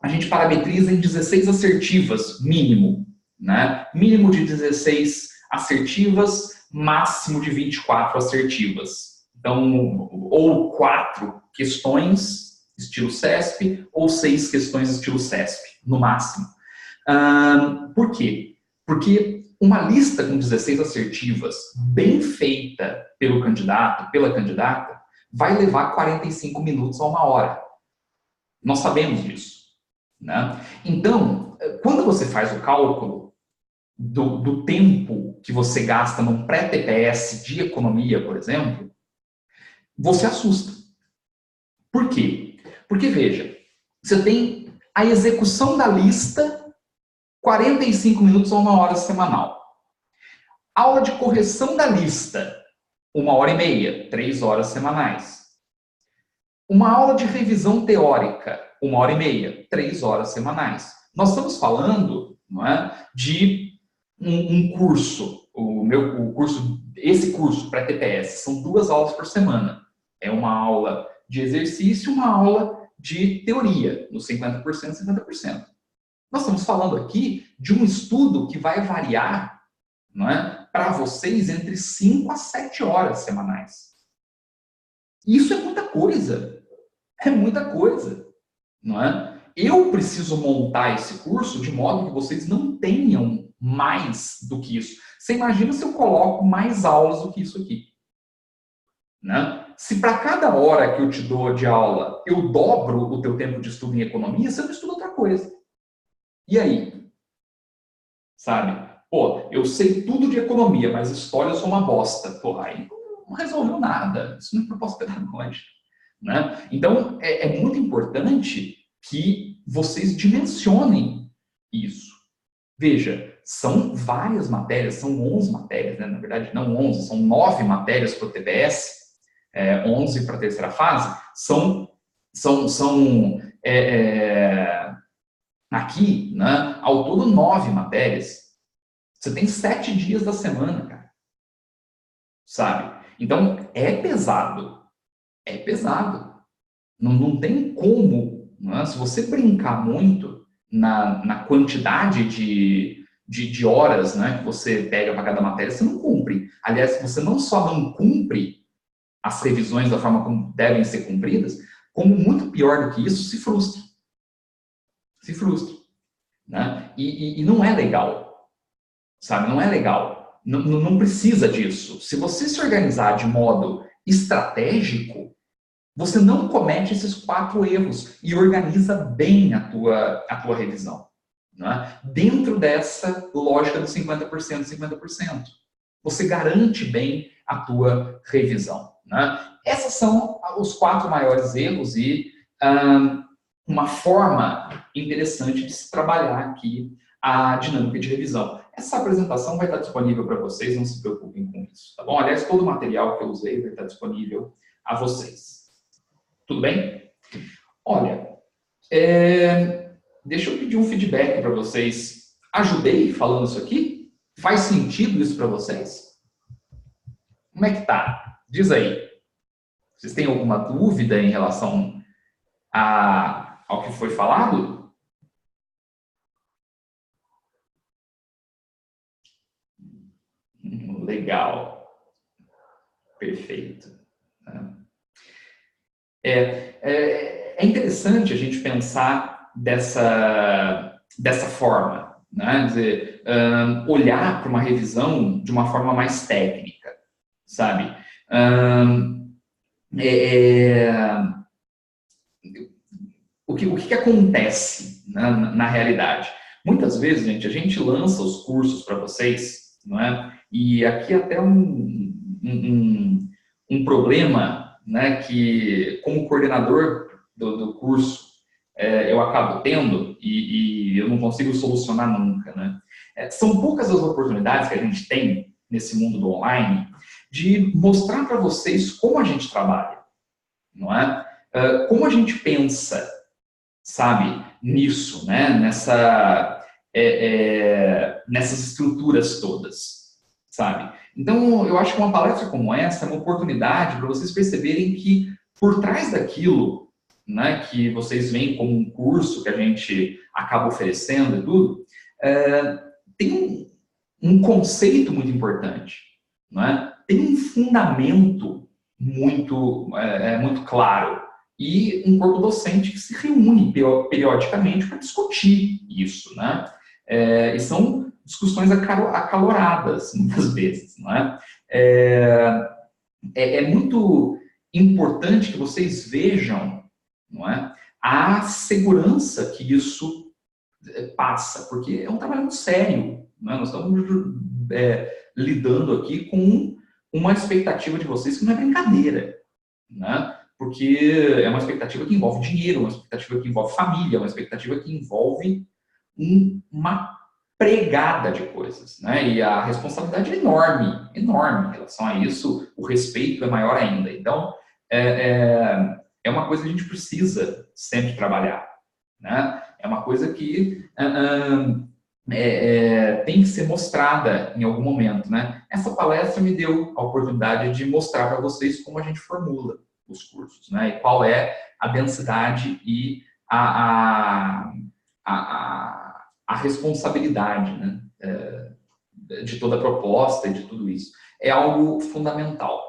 Speaker 1: a gente parametriza em 16 assertivas, mínimo, né? Mínimo de 16 assertivas, máximo de 24 assertivas. Então, ou 4 questões, estilo CESP, ou 6 questões, estilo CESP, no máximo. Por quê? Porque uma lista com 16 assertivas, bem feita pelo candidato, pela candidata, vai levar 45 minutos a 1 hora. Nós sabemos disso, né? Então, quando você faz o cálculo do tempo que você gasta num pré-TPS de economia, por exemplo, você assusta. Por quê? Porque, veja, você tem a execução da lista, 45 minutos a 1 hora semanal. Aula de correção da lista, 1 hora e meia, 3 horas semanais. Uma aula de revisão teórica, 1 hora e meia, 3 horas semanais. Nós estamos falando, não é, de um curso, esse curso pré-TPS, são 2 aulas por semana. É uma aula de exercício e uma aula de teoria, nos 50% e 50%. Nós estamos falando aqui de um estudo que vai variar, não é, para vocês entre 5 a 7 horas semanais. Isso é muita coisa. É muita coisa, não é? Eu preciso montar esse curso de modo que vocês não tenham mais do que isso. Você imagina se eu coloco mais aulas do que isso aqui, né? Se para cada hora que eu te dou de aula eu dobro o teu tempo de estudo em economia, você não estuda outra coisa. E aí? Sabe? Pô, eu sei tudo de economia, mas história eu sou uma bosta. Pô, aí não resolveu nada. Isso não é proposta pedagógica, né? Então, é muito importante que vocês dimensionem isso. Veja, são várias matérias, são 11 matérias, né? Na verdade, não 11, são 9 matérias para o TPS, 11 para a terceira fase, aqui, né, ao todo 9 matérias. Você tem 7 dias da semana, cara. Sabe? Então, é pesado. É pesado. Não tem como, né? Se você brincar muito na quantidade de horas, né, que você pega para cada matéria, você não cumpre. Aliás, você não só não cumpre as revisões da forma como devem ser cumpridas, como muito pior do que isso, se frustra. se frustre, né? E não é legal, sabe? Não é legal. Não precisa disso. Se você se organizar de modo estratégico, você não comete esses 4 erros e organiza bem a tua revisão, né? Dentro dessa lógica do 50%, 50%. Você garante bem a tua revisão, né? Essas são os 4 maiores erros e uma forma interessante de se trabalhar aqui a dinâmica de revisão. Essa apresentação vai estar disponível para vocês, não se preocupem com isso, tá bom? Aliás, todo o material que eu usei vai estar disponível a vocês. Tudo bem? Olha, deixa eu pedir um feedback para vocês. Ajudei falando isso aqui? Faz sentido isso para vocês? Como é que tá? Diz aí. Vocês têm alguma dúvida em relação ao que foi falado? Legal. Perfeito. É interessante a gente pensar dessa forma, né? Quer dizer, olhar para uma revisão de uma forma mais técnica, sabe? O que acontece, né, na realidade? Muitas vezes, gente, a gente lança os cursos para vocês, não é? E aqui até um problema, né, que como coordenador do curso eu acabo tendo e eu não consigo solucionar nunca, né? São poucas as oportunidades que a gente tem nesse mundo do online de mostrar para vocês como a gente trabalha, não é? Como a gente pensa, sabe, nisso, né? Nessas estruturas todas, sabe? Então, eu acho que uma palestra como essa é uma oportunidade para vocês perceberem que por trás daquilo, né, que vocês veem como um curso que a gente acaba oferecendo e tudo, tem um conceito muito importante, né? Tem um fundamento muito claro e um corpo docente que se reúne periodicamente para discutir isso, né? E são discussões acaloradas, muitas vezes, não é? É muito importante que vocês vejam, não é, a segurança que isso passa, porque é um trabalho muito sério, não é? Nós estamos lidando aqui com uma expectativa de vocês que não é brincadeira, né? Porque é uma expectativa que envolve dinheiro, uma expectativa que envolve família, uma expectativa que envolve uma pregada de coisas, né? E a responsabilidade é enorme, enorme em relação a isso, o respeito é maior ainda. Então, é uma coisa que a gente precisa sempre trabalhar, né? É uma coisa que tem que ser mostrada em algum momento, né? Essa palestra me deu a oportunidade de mostrar para vocês como a gente formula os cursos, né? E qual é a densidade e a responsabilidade, né, de toda a proposta e de tudo isso. É algo fundamental.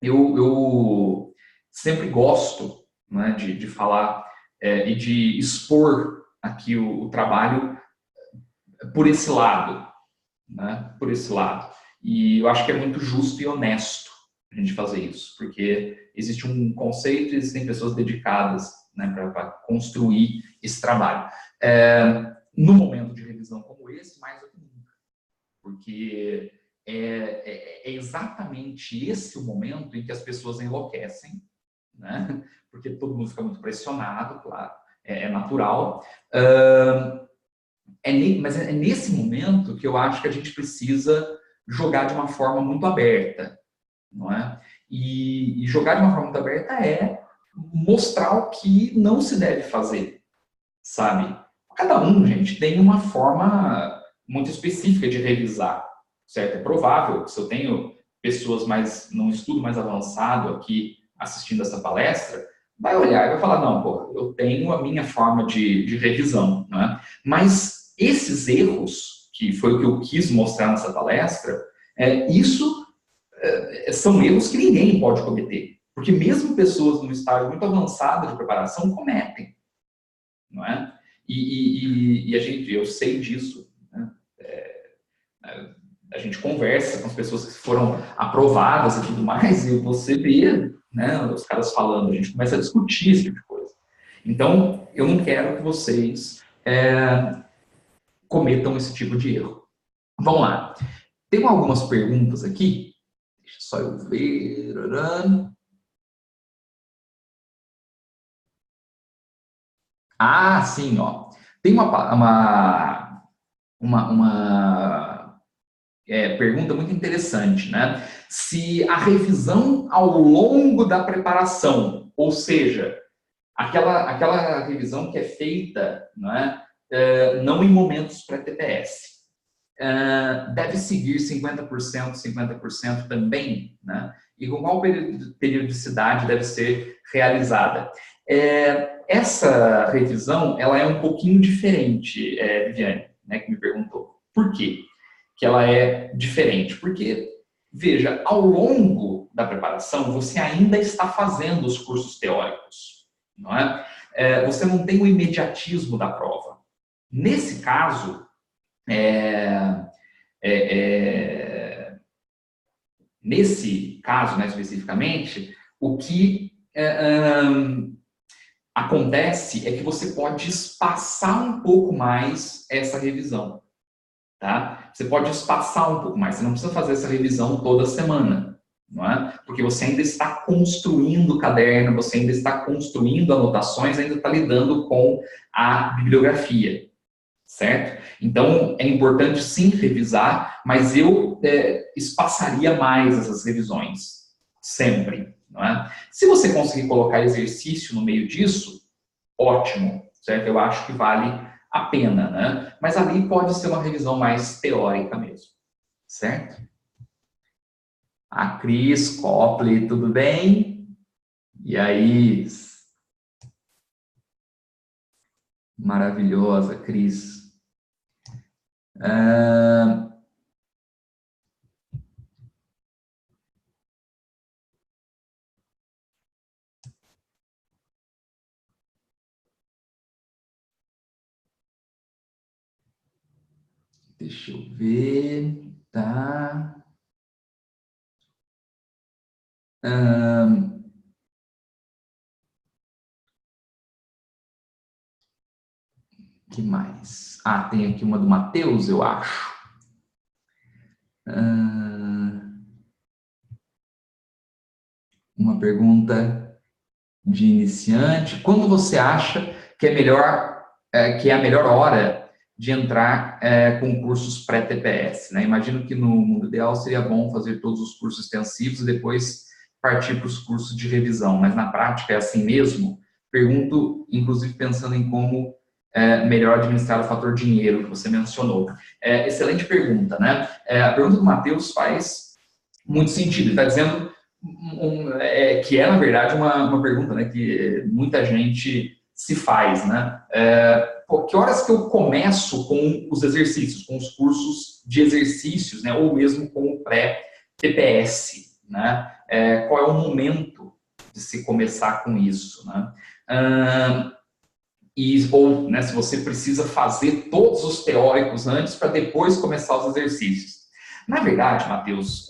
Speaker 1: Eu sempre gosto, né, de falar e de expor aqui o trabalho por esse lado, né, por esse lado. E eu acho que é muito justo e honesto a gente fazer isso, porque existe um conceito e existem pessoas dedicadas, né, para construir esse trabalho. No momento de revisão como esse, mais do que nunca, porque é exatamente esse o momento em que as pessoas enlouquecem, né? Porque todo mundo fica muito pressionado, claro, é natural, mas é nesse momento que eu acho que a gente precisa jogar de uma forma muito aberta, não é? E jogar de uma forma muito aberta é mostrar o que não se deve fazer, sabe? Cada um, gente, tem uma forma muito específica de revisar, certo? É provável que se eu tenho pessoas num estudo mais avançado aqui assistindo essa palestra, vai olhar e vai falar, não, pô, eu tenho a minha forma de revisão, né? Mas esses erros, que foi o que eu quis mostrar nessa palestra, são erros que ninguém pode cometer, porque mesmo pessoas num estágio muito avançado de preparação cometem, não é? eu sei disso, né? A gente conversa com as pessoas que foram aprovadas e tudo mais, e você vê, né, os caras falando, a gente começa a discutir esse tipo de coisa. Então, eu não quero que vocês cometam esse tipo de erro. Vamos lá. Tem algumas perguntas aqui. Deixa só eu ver. Ah, sim, ó. Tem uma pergunta muito interessante, né? Se a revisão ao longo da preparação, ou seja, aquela revisão que é feita, né, não em momentos pré-TPS, deve seguir 50%, 50% também, né? E com qual periodicidade deve ser realizada? Essa revisão, ela é um pouquinho diferente, Viviane, né, que me perguntou. Por quê que ela é diferente? Porque, veja, ao longo da preparação, você ainda está fazendo os cursos teóricos, não é? Você não tem o imediatismo da prova. Nesse caso, nesse caso, né, especificamente, o que acontece é que você pode espaçar um pouco mais essa revisão, tá? Você pode espaçar um pouco mais, você não precisa fazer essa revisão toda semana, não é? Porque você ainda está construindo o caderno, você ainda está construindo anotações, ainda está lidando com a bibliografia. Certo? Então, é importante sim revisar, mas eu espaçaria mais essas revisões, sempre. Não é? Se você conseguir colocar exercício no meio disso, ótimo, certo? Eu acho que vale a pena, né? Mas ali pode ser uma revisão mais teórica mesmo, certo? A Cris Copley, tudo bem? E aí? Maravilhosa, Cris. Deixa eu ver, tá? Que mais? Ah, tem aqui uma do Matheus, eu acho. Uma pergunta de iniciante. Quando você acha que é melhor, que é a melhor hora de entrar com cursos pré-TPS, né? Imagino que no mundo ideal seria bom fazer todos os cursos extensivos e depois partir para os cursos de revisão, mas na prática é assim mesmo? Pergunto, inclusive pensando em como melhor administrar o fator dinheiro que você mencionou. Excelente pergunta, né? A pergunta do Matheus faz muito sentido. Ele está dizendo que na verdade, uma pergunta, né, que muita gente se faz, né? Que horas que eu começo com os exercícios, com os cursos de exercícios, né, ou mesmo com o pré-TPS, né? Qual é o momento de se começar com isso, né? Ou, né, se você precisa fazer todos os teóricos antes para depois começar os exercícios. Na verdade, Matheus,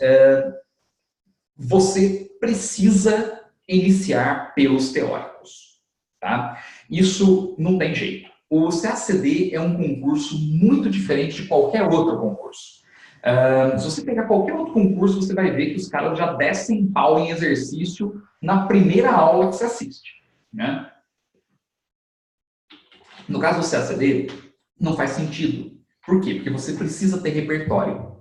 Speaker 1: você precisa iniciar pelos teóricos, tá? Isso não tem jeito. O CACD é um concurso muito diferente de qualquer outro concurso. Se você pegar qualquer outro concurso, você vai ver que os caras já descem pau em exercício na primeira aula que você assiste, né? No caso do CACD, não faz sentido. Por quê? Porque você precisa ter repertório.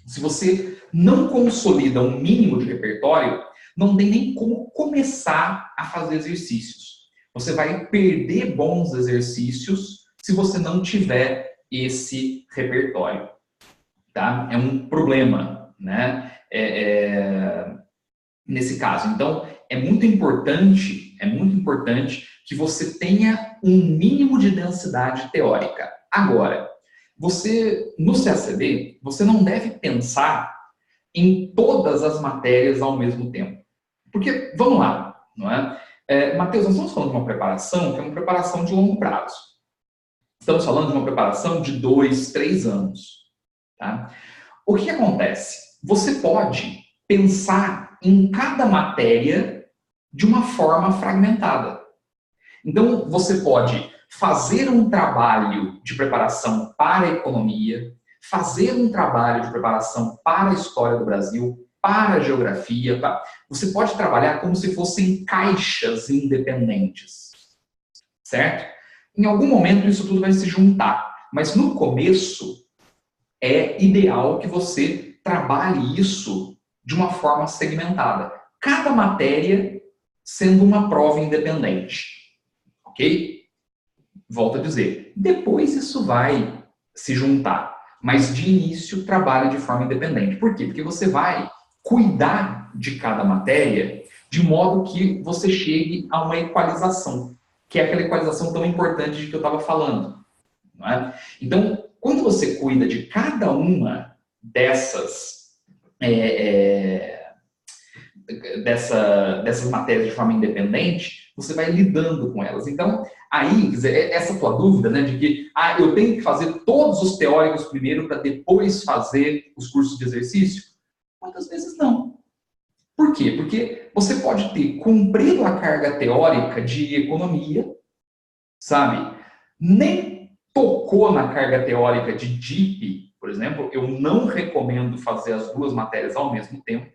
Speaker 1: Se você não consolida um mínimo de repertório, não tem nem como começar a fazer exercícios. Você vai perder bons exercícios se você não tiver esse repertório. Tá? É um problema, né? Nesse caso. Então, é muito importante que você tenha um mínimo de densidade teórica. Agora, no CACD, você não deve pensar em todas as matérias ao mesmo tempo. Porque, vamos lá, não é? Matheus, nós estamos falando de uma preparação que é uma preparação de longo prazo. Estamos falando de uma preparação de 2, 3 anos. Tá? O que acontece? Você pode pensar em cada matéria de uma forma fragmentada. Então, você pode fazer um trabalho de preparação para a economia, fazer um trabalho de preparação para a história do Brasil, para a geografia. Você pode trabalhar como se fossem caixas independentes, certo? Em algum momento isso tudo vai se juntar, mas no começo é ideal que você trabalhe isso de uma forma segmentada. Cada matéria sendo uma prova independente, ok? Volto a dizer, depois isso vai se juntar, mas de início trabalhe de forma independente. Por quê? Porque você vai cuidar de cada matéria de modo que você chegue a uma equalização, que é aquela equalização tão importante de que eu estava falando. Não é? Então, quando você cuida de cada uma dessas dessas matérias de forma independente, você vai lidando com elas. Então, aí, quer dizer, essa tua dúvida, né, de que eu tenho que fazer todos os teóricos primeiro para depois fazer os cursos de exercício? Muitas vezes não. Por quê? Porque você pode ter cumprido a carga teórica de economia, sabe? Nem tocou na carga teórica de DIP, por exemplo. Eu não recomendo fazer as duas matérias ao mesmo tempo,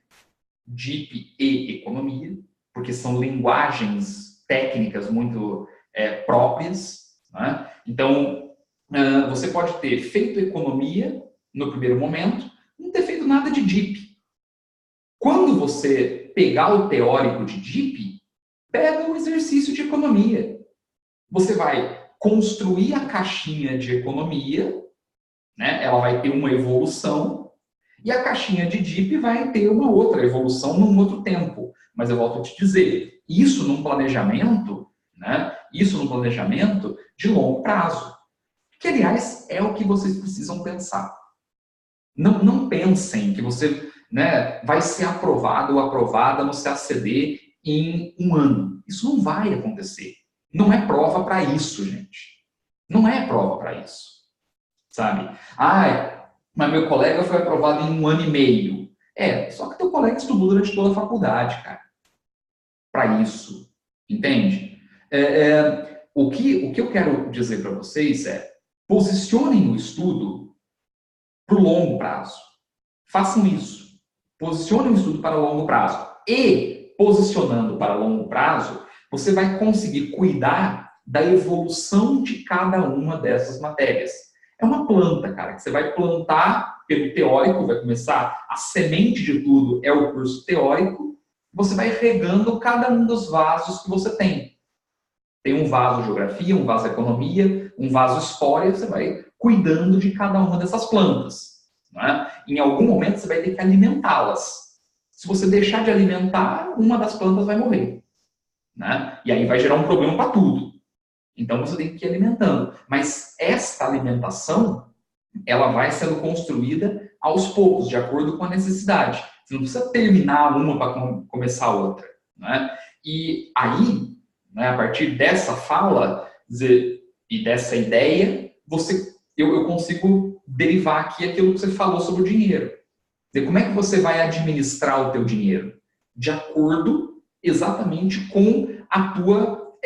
Speaker 1: DIP e economia, porque são linguagens técnicas muito próprias. Né? Então, você pode ter feito economia no primeiro momento, não ter feito nada de DIP. Quando você pegar o teórico de DIP, pega o exercício de economia. Você vai construir a caixinha de economia, né? Ela vai ter uma evolução, e a caixinha de DIP vai ter uma outra evolução num outro tempo. Mas eu volto a te dizer, isso num planejamento, né? Isso num planejamento de longo prazo. Que, aliás, é o que vocês precisam pensar. Não pensem que você, né, vai ser aprovado ou aprovada no CACD em um ano. Isso não vai acontecer. Não é prova para isso, gente. Não é prova para isso. Sabe? Mas meu colega foi aprovado em 1 ano e meio. Só que teu colega estudou durante toda a faculdade, cara. Para isso. Entende? O que eu quero dizer para vocês posicionem o estudo para o longo prazo. Façam isso. Posicionem o estudo para o longo prazo. E, posicionando para longo prazo, você vai conseguir cuidar da evolução de cada uma dessas matérias. É uma planta, cara, que você vai plantar pelo teórico, vai começar, a semente de tudo é o curso teórico, você vai regando cada um dos vasos que você tem. Tem um vaso geografia, um vaso economia, um vaso história, você vai cuidando de cada uma dessas plantas. Né? Em algum momento você vai ter que alimentá-las. Se você deixar de alimentar, uma das plantas vai morrer. Né? E aí vai gerar um problema para tudo. Então você tem que ir alimentando. Mas esta alimentação, ela vai sendo construída aos poucos, de acordo com a necessidade. Você não precisa terminar uma para começar a outra. Né? E aí, né, a partir dessa fala e dessa ideia, eu consigo derivar aqui aquilo que você falou sobre o dinheiro. Como é que você vai administrar o teu dinheiro? De acordo exatamente com a tua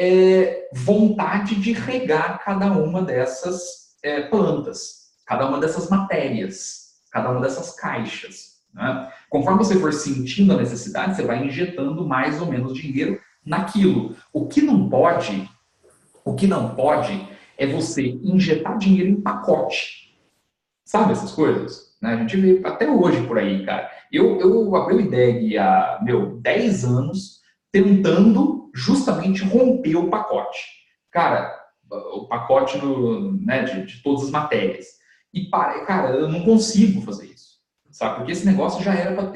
Speaker 1: vontade de regar cada uma dessas plantas, cada uma dessas matérias, cada uma dessas caixas. Né? Conforme você for sentindo a necessidade, você vai injetando mais ou menos dinheiro naquilo. O que não pode é você injetar dinheiro em pacote. Sabe essas coisas? Né? A gente vê até hoje por aí, cara. Eu abri o IDEG há, 10 anos tentando justamente romper o pacote. Cara, o pacote de todas as matérias. E, cara, eu não consigo fazer isso. Sabe? Porque esse negócio já era para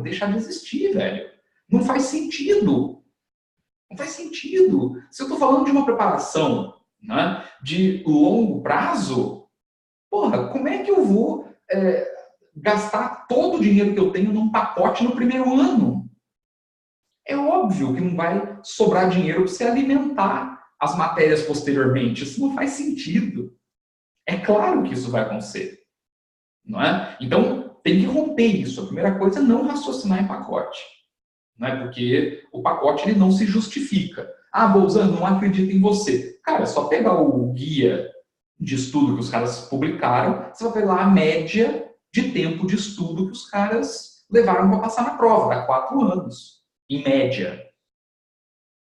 Speaker 1: deixar de existir, velho. Não faz sentido. Não faz sentido. Se eu estou falando de uma preparação, né, de longo prazo, porra, como é que eu vou gastar todo o dinheiro que eu tenho num pacote no primeiro ano? É óbvio que não vai sobrar dinheiro para você alimentar as matérias posteriormente. Isso não faz sentido. É claro que isso vai acontecer, não é? Então, tem que romper isso. A primeira coisa é não raciocinar em pacote, não é? Porque o pacote ele não se justifica. Ah, Bolzano, não acredito em você. Cara, é só pegar o guia de estudo que os caras publicaram, você vai pegar a média de tempo de estudo que os caras levaram para passar na prova, dá 4 anos, em média.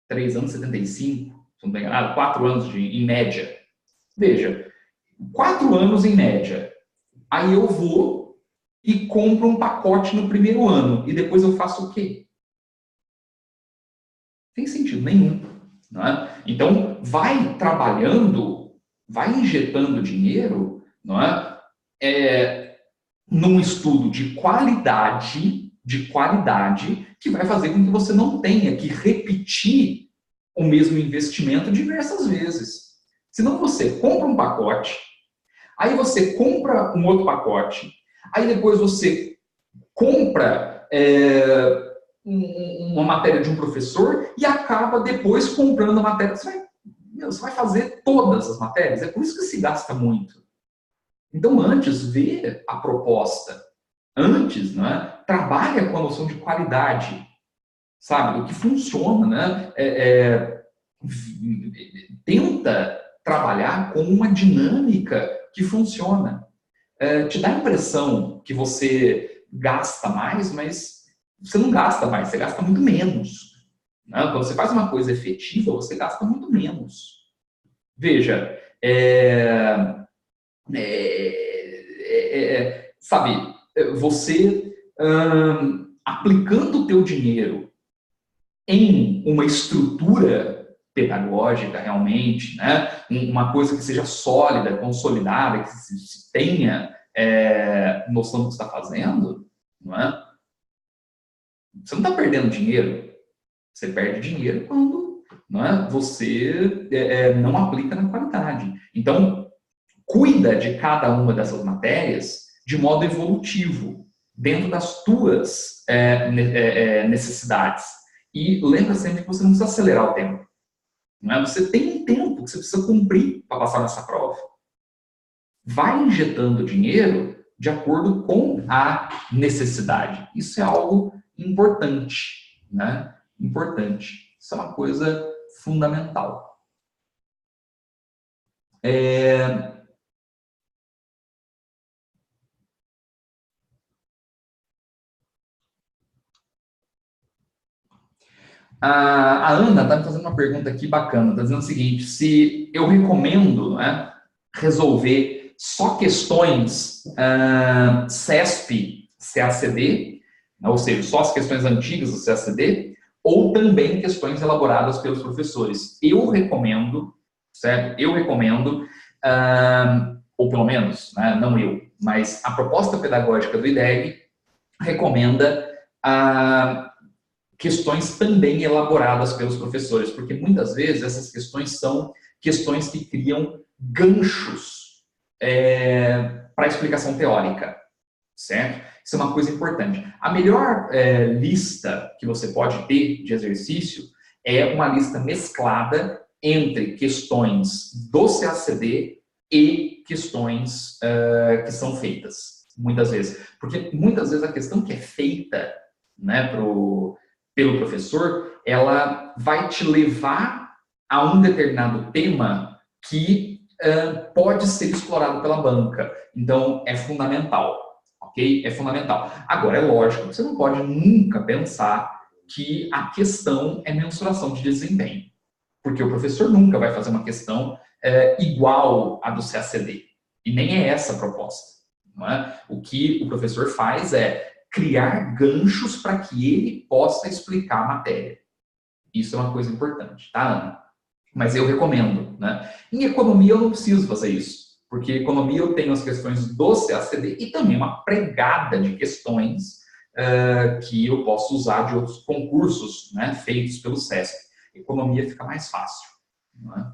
Speaker 1: 3 anos, 75, se não estou enganado, 4 anos em média. Veja, 4 anos em média. Aí eu vou e compro um pacote no primeiro ano. E depois eu faço o quê? Não tem sentido nenhum. Não é? Então, vai trabalhando, vai injetando dinheiro, não é? Num estudo de qualidade, que vai fazer com que você não tenha que repetir o mesmo investimento diversas vezes. Senão você compra um pacote, aí você compra um outro pacote, aí depois você compra uma matéria de um professor e acaba depois comprando a matéria. Você vai fazer todas as matérias, é por isso que se gasta muito. Então, antes, vê a proposta. Antes, né, trabalha com a noção de qualidade, sabe? Do que funciona, né? Tenta trabalhar com uma dinâmica que funciona. Te dá a impressão que você gasta mais, mas você não gasta mais, você gasta muito menos. Né? Quando você faz uma coisa efetiva, você gasta muito menos. Veja, sabe, você aplicando o teu dinheiro em uma estrutura pedagógica realmente, né? Uma coisa que seja sólida, consolidada, que se tenha noção do que está fazendo, não é? Você não está perdendo dinheiro. Você perde dinheiro quando, não é? Você não aplica na qualidade. Então, cuida de cada uma dessas matérias de modo evolutivo, dentro das tuas necessidades. E lembra sempre que você não precisa acelerar o tempo. Não é? Você tem um tempo que você precisa cumprir para passar nessa prova. Vai injetando dinheiro de acordo com a necessidade. Isso é algo importante, né? Importante. Isso é uma coisa fundamental. A Ana está me fazendo uma pergunta aqui bacana, está dizendo o seguinte, se eu recomendo, né, resolver só questões CESP, CACD, ou seja, só as questões antigas do CACD, ou também questões elaboradas pelos professores. Eu recomendo, certo? Eu recomendo, ou pelo menos, né, não eu, mas a proposta pedagógica do IDEG recomenda questões também elaboradas pelos professores, porque muitas vezes essas questões são questões que criam ganchos para a explicação teórica, certo? Isso é uma coisa importante. A melhor lista que você pode ter de exercício é uma lista mesclada entre questões do CACD e questões que são feitas, muitas vezes. Porque muitas vezes a questão que é feita, né, pelo professor, ela vai te levar a um determinado tema que pode ser explorado pela banca. Então, é fundamental, ok? É fundamental. Agora, é lógico, você não pode nunca pensar que a questão é mensuração de desempenho, porque o professor nunca vai fazer uma questão igual à do CACD. E nem é essa a proposta. Não é? O que o professor faz é criar ganchos para que ele possa explicar a matéria. Isso é uma coisa importante, tá, Ana? Mas eu recomendo, né? Em economia eu não preciso fazer isso, porque em economia eu tenho as questões do CACD e também uma pregada de questões que eu posso usar de outros concursos, né, feitos pelo SESC. Economia fica mais fácil, não é?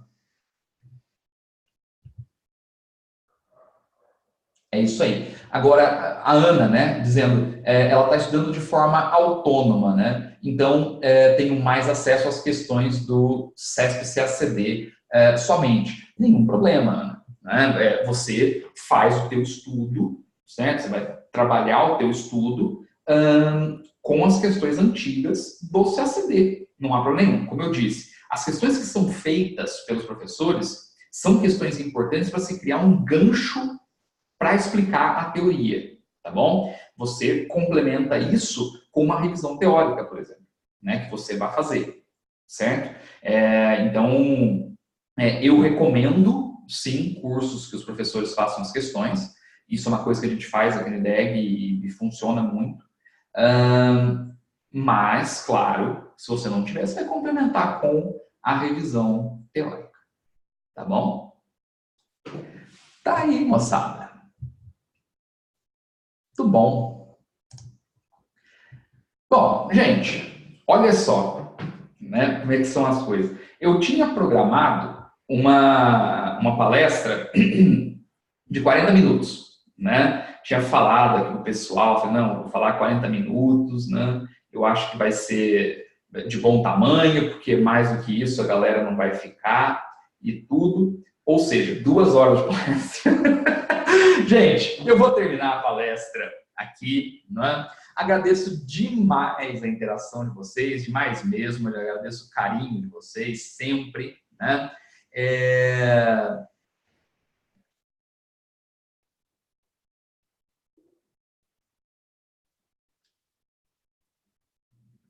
Speaker 1: É isso aí. Agora, a Ana, né, dizendo, ela está estudando de forma autônoma, né? Então, tenho mais acesso às questões do CESP-CACD somente. Nenhum problema, Ana. Né? Você faz o teu estudo, certo? Você vai trabalhar o teu estudo com as questões antigas do CACD. Não há problema nenhum. Como eu disse, as questões que são feitas pelos professores são questões importantes para se criar um gancho para explicar a teoria, tá bom? Você complementa isso com uma revisão teórica, por exemplo, né, que você vai fazer, certo? Então, eu recomendo, sim, cursos que os professores façam as questões. Isso é uma coisa que a gente faz aqui no IDEG e funciona muito. Mas, claro, se você não tiver, você vai complementar com a revisão teórica, tá bom? Tá aí, moçada. Muito bom. Bom, gente, olha só, né, como é que são as coisas. Eu tinha programado uma palestra de 40 minutos, né? Tinha falado aqui com o pessoal, falei, não, vou falar 40 minutos, né? Eu acho que vai ser de bom tamanho, porque mais do que isso a galera não vai ficar e tudo. Ou seja, 2 horas de palestra. Gente, eu vou terminar a palestra aqui, né? Agradeço demais a interação de vocês, demais mesmo, eu agradeço o carinho de vocês sempre, né?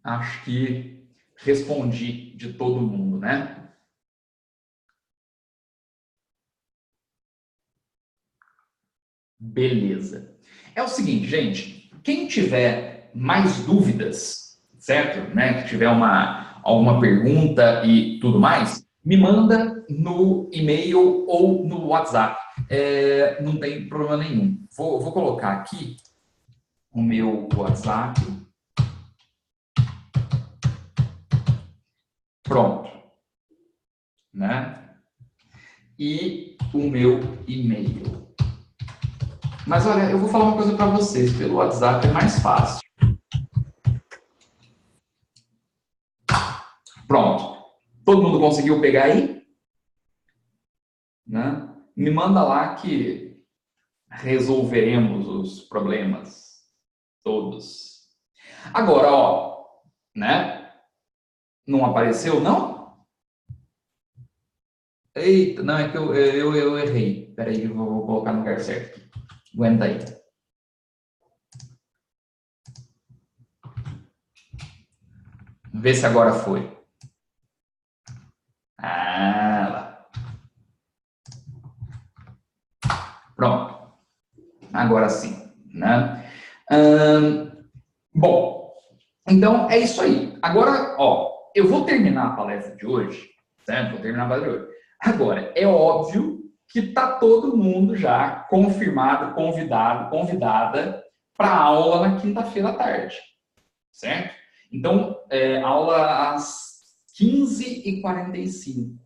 Speaker 1: Acho que respondi de todo mundo, né? Beleza. É o seguinte, gente, quem tiver mais dúvidas, certo? Né? Que tiver alguma pergunta e tudo mais, me manda no e-mail ou no WhatsApp. Não tem problema nenhum. Vou colocar aqui o meu WhatsApp. Pronto. Né? E o meu e-mail. Mas olha, eu vou falar uma coisa para vocês, pelo WhatsApp é mais fácil. Pronto. Todo mundo conseguiu pegar aí? Né? Me manda lá que resolveremos os problemas todos. Agora, ó, né? Não apareceu, não? Eita, não, é que eu errei. Espera aí, eu vou colocar no lugar certo. Aguenta aí. Vê se agora foi. Lá. Pronto. Agora sim, né? Bom, então é isso aí. Agora, ó, eu vou terminar a palestra de hoje, certo? Vou terminar a palestra de hoje. Agora, é óbvio que tá todo mundo já confirmado, convidado, convidada para a aula na quinta-feira à tarde, certo? Então, aula às 15h45,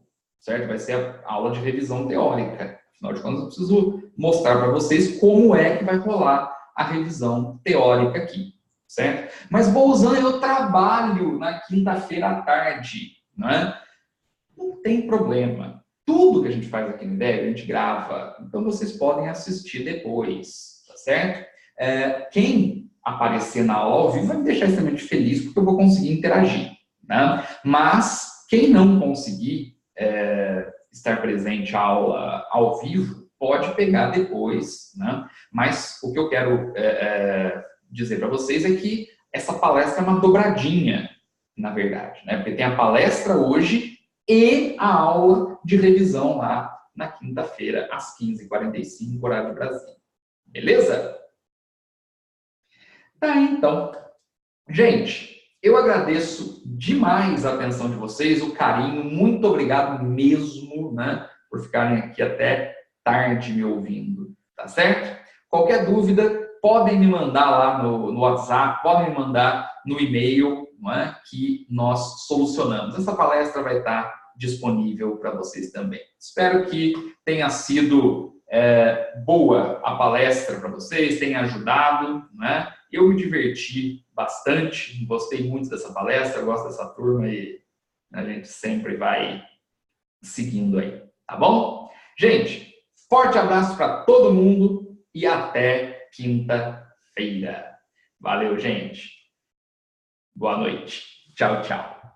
Speaker 1: certo? Vai ser a aula de revisão teórica. Afinal de contas, eu preciso mostrar para vocês como é que vai rolar a revisão teórica aqui, certo? Mas, Bolzan, eu trabalho na quinta-feira à tarde, não é? Não tem problema. Tudo que a gente faz aqui no IDEG, a gente grava, então vocês podem assistir depois, tá certo? Quem aparecer na aula ao vivo vai me deixar extremamente feliz, porque eu vou conseguir interagir, né? Mas quem não conseguir estar presente à aula ao vivo, pode pegar depois, né? Mas o que eu quero dizer para vocês é que essa palestra é uma dobradinha, na verdade, né? Porque tem a palestra hoje e a aula de revisão lá na quinta-feira, às 15h45, horário de Brasília. Beleza? Tá, então. Gente, eu agradeço demais a atenção de vocês, o carinho, muito obrigado mesmo, né, por ficarem aqui até tarde me ouvindo, tá certo? Qualquer dúvida, podem me mandar lá no WhatsApp, podem me mandar no e-mail, não é, que nós solucionamos. Essa palestra vai estar disponível para vocês também. Espero que tenha sido boa a palestra para vocês, tenha ajudado, né? Eu me diverti bastante, gostei muito dessa palestra, gosto dessa turma e a gente sempre vai seguindo aí, tá bom? Gente, forte abraço para todo mundo e até quinta-feira. Valeu, gente. Boa noite. Tchau, tchau.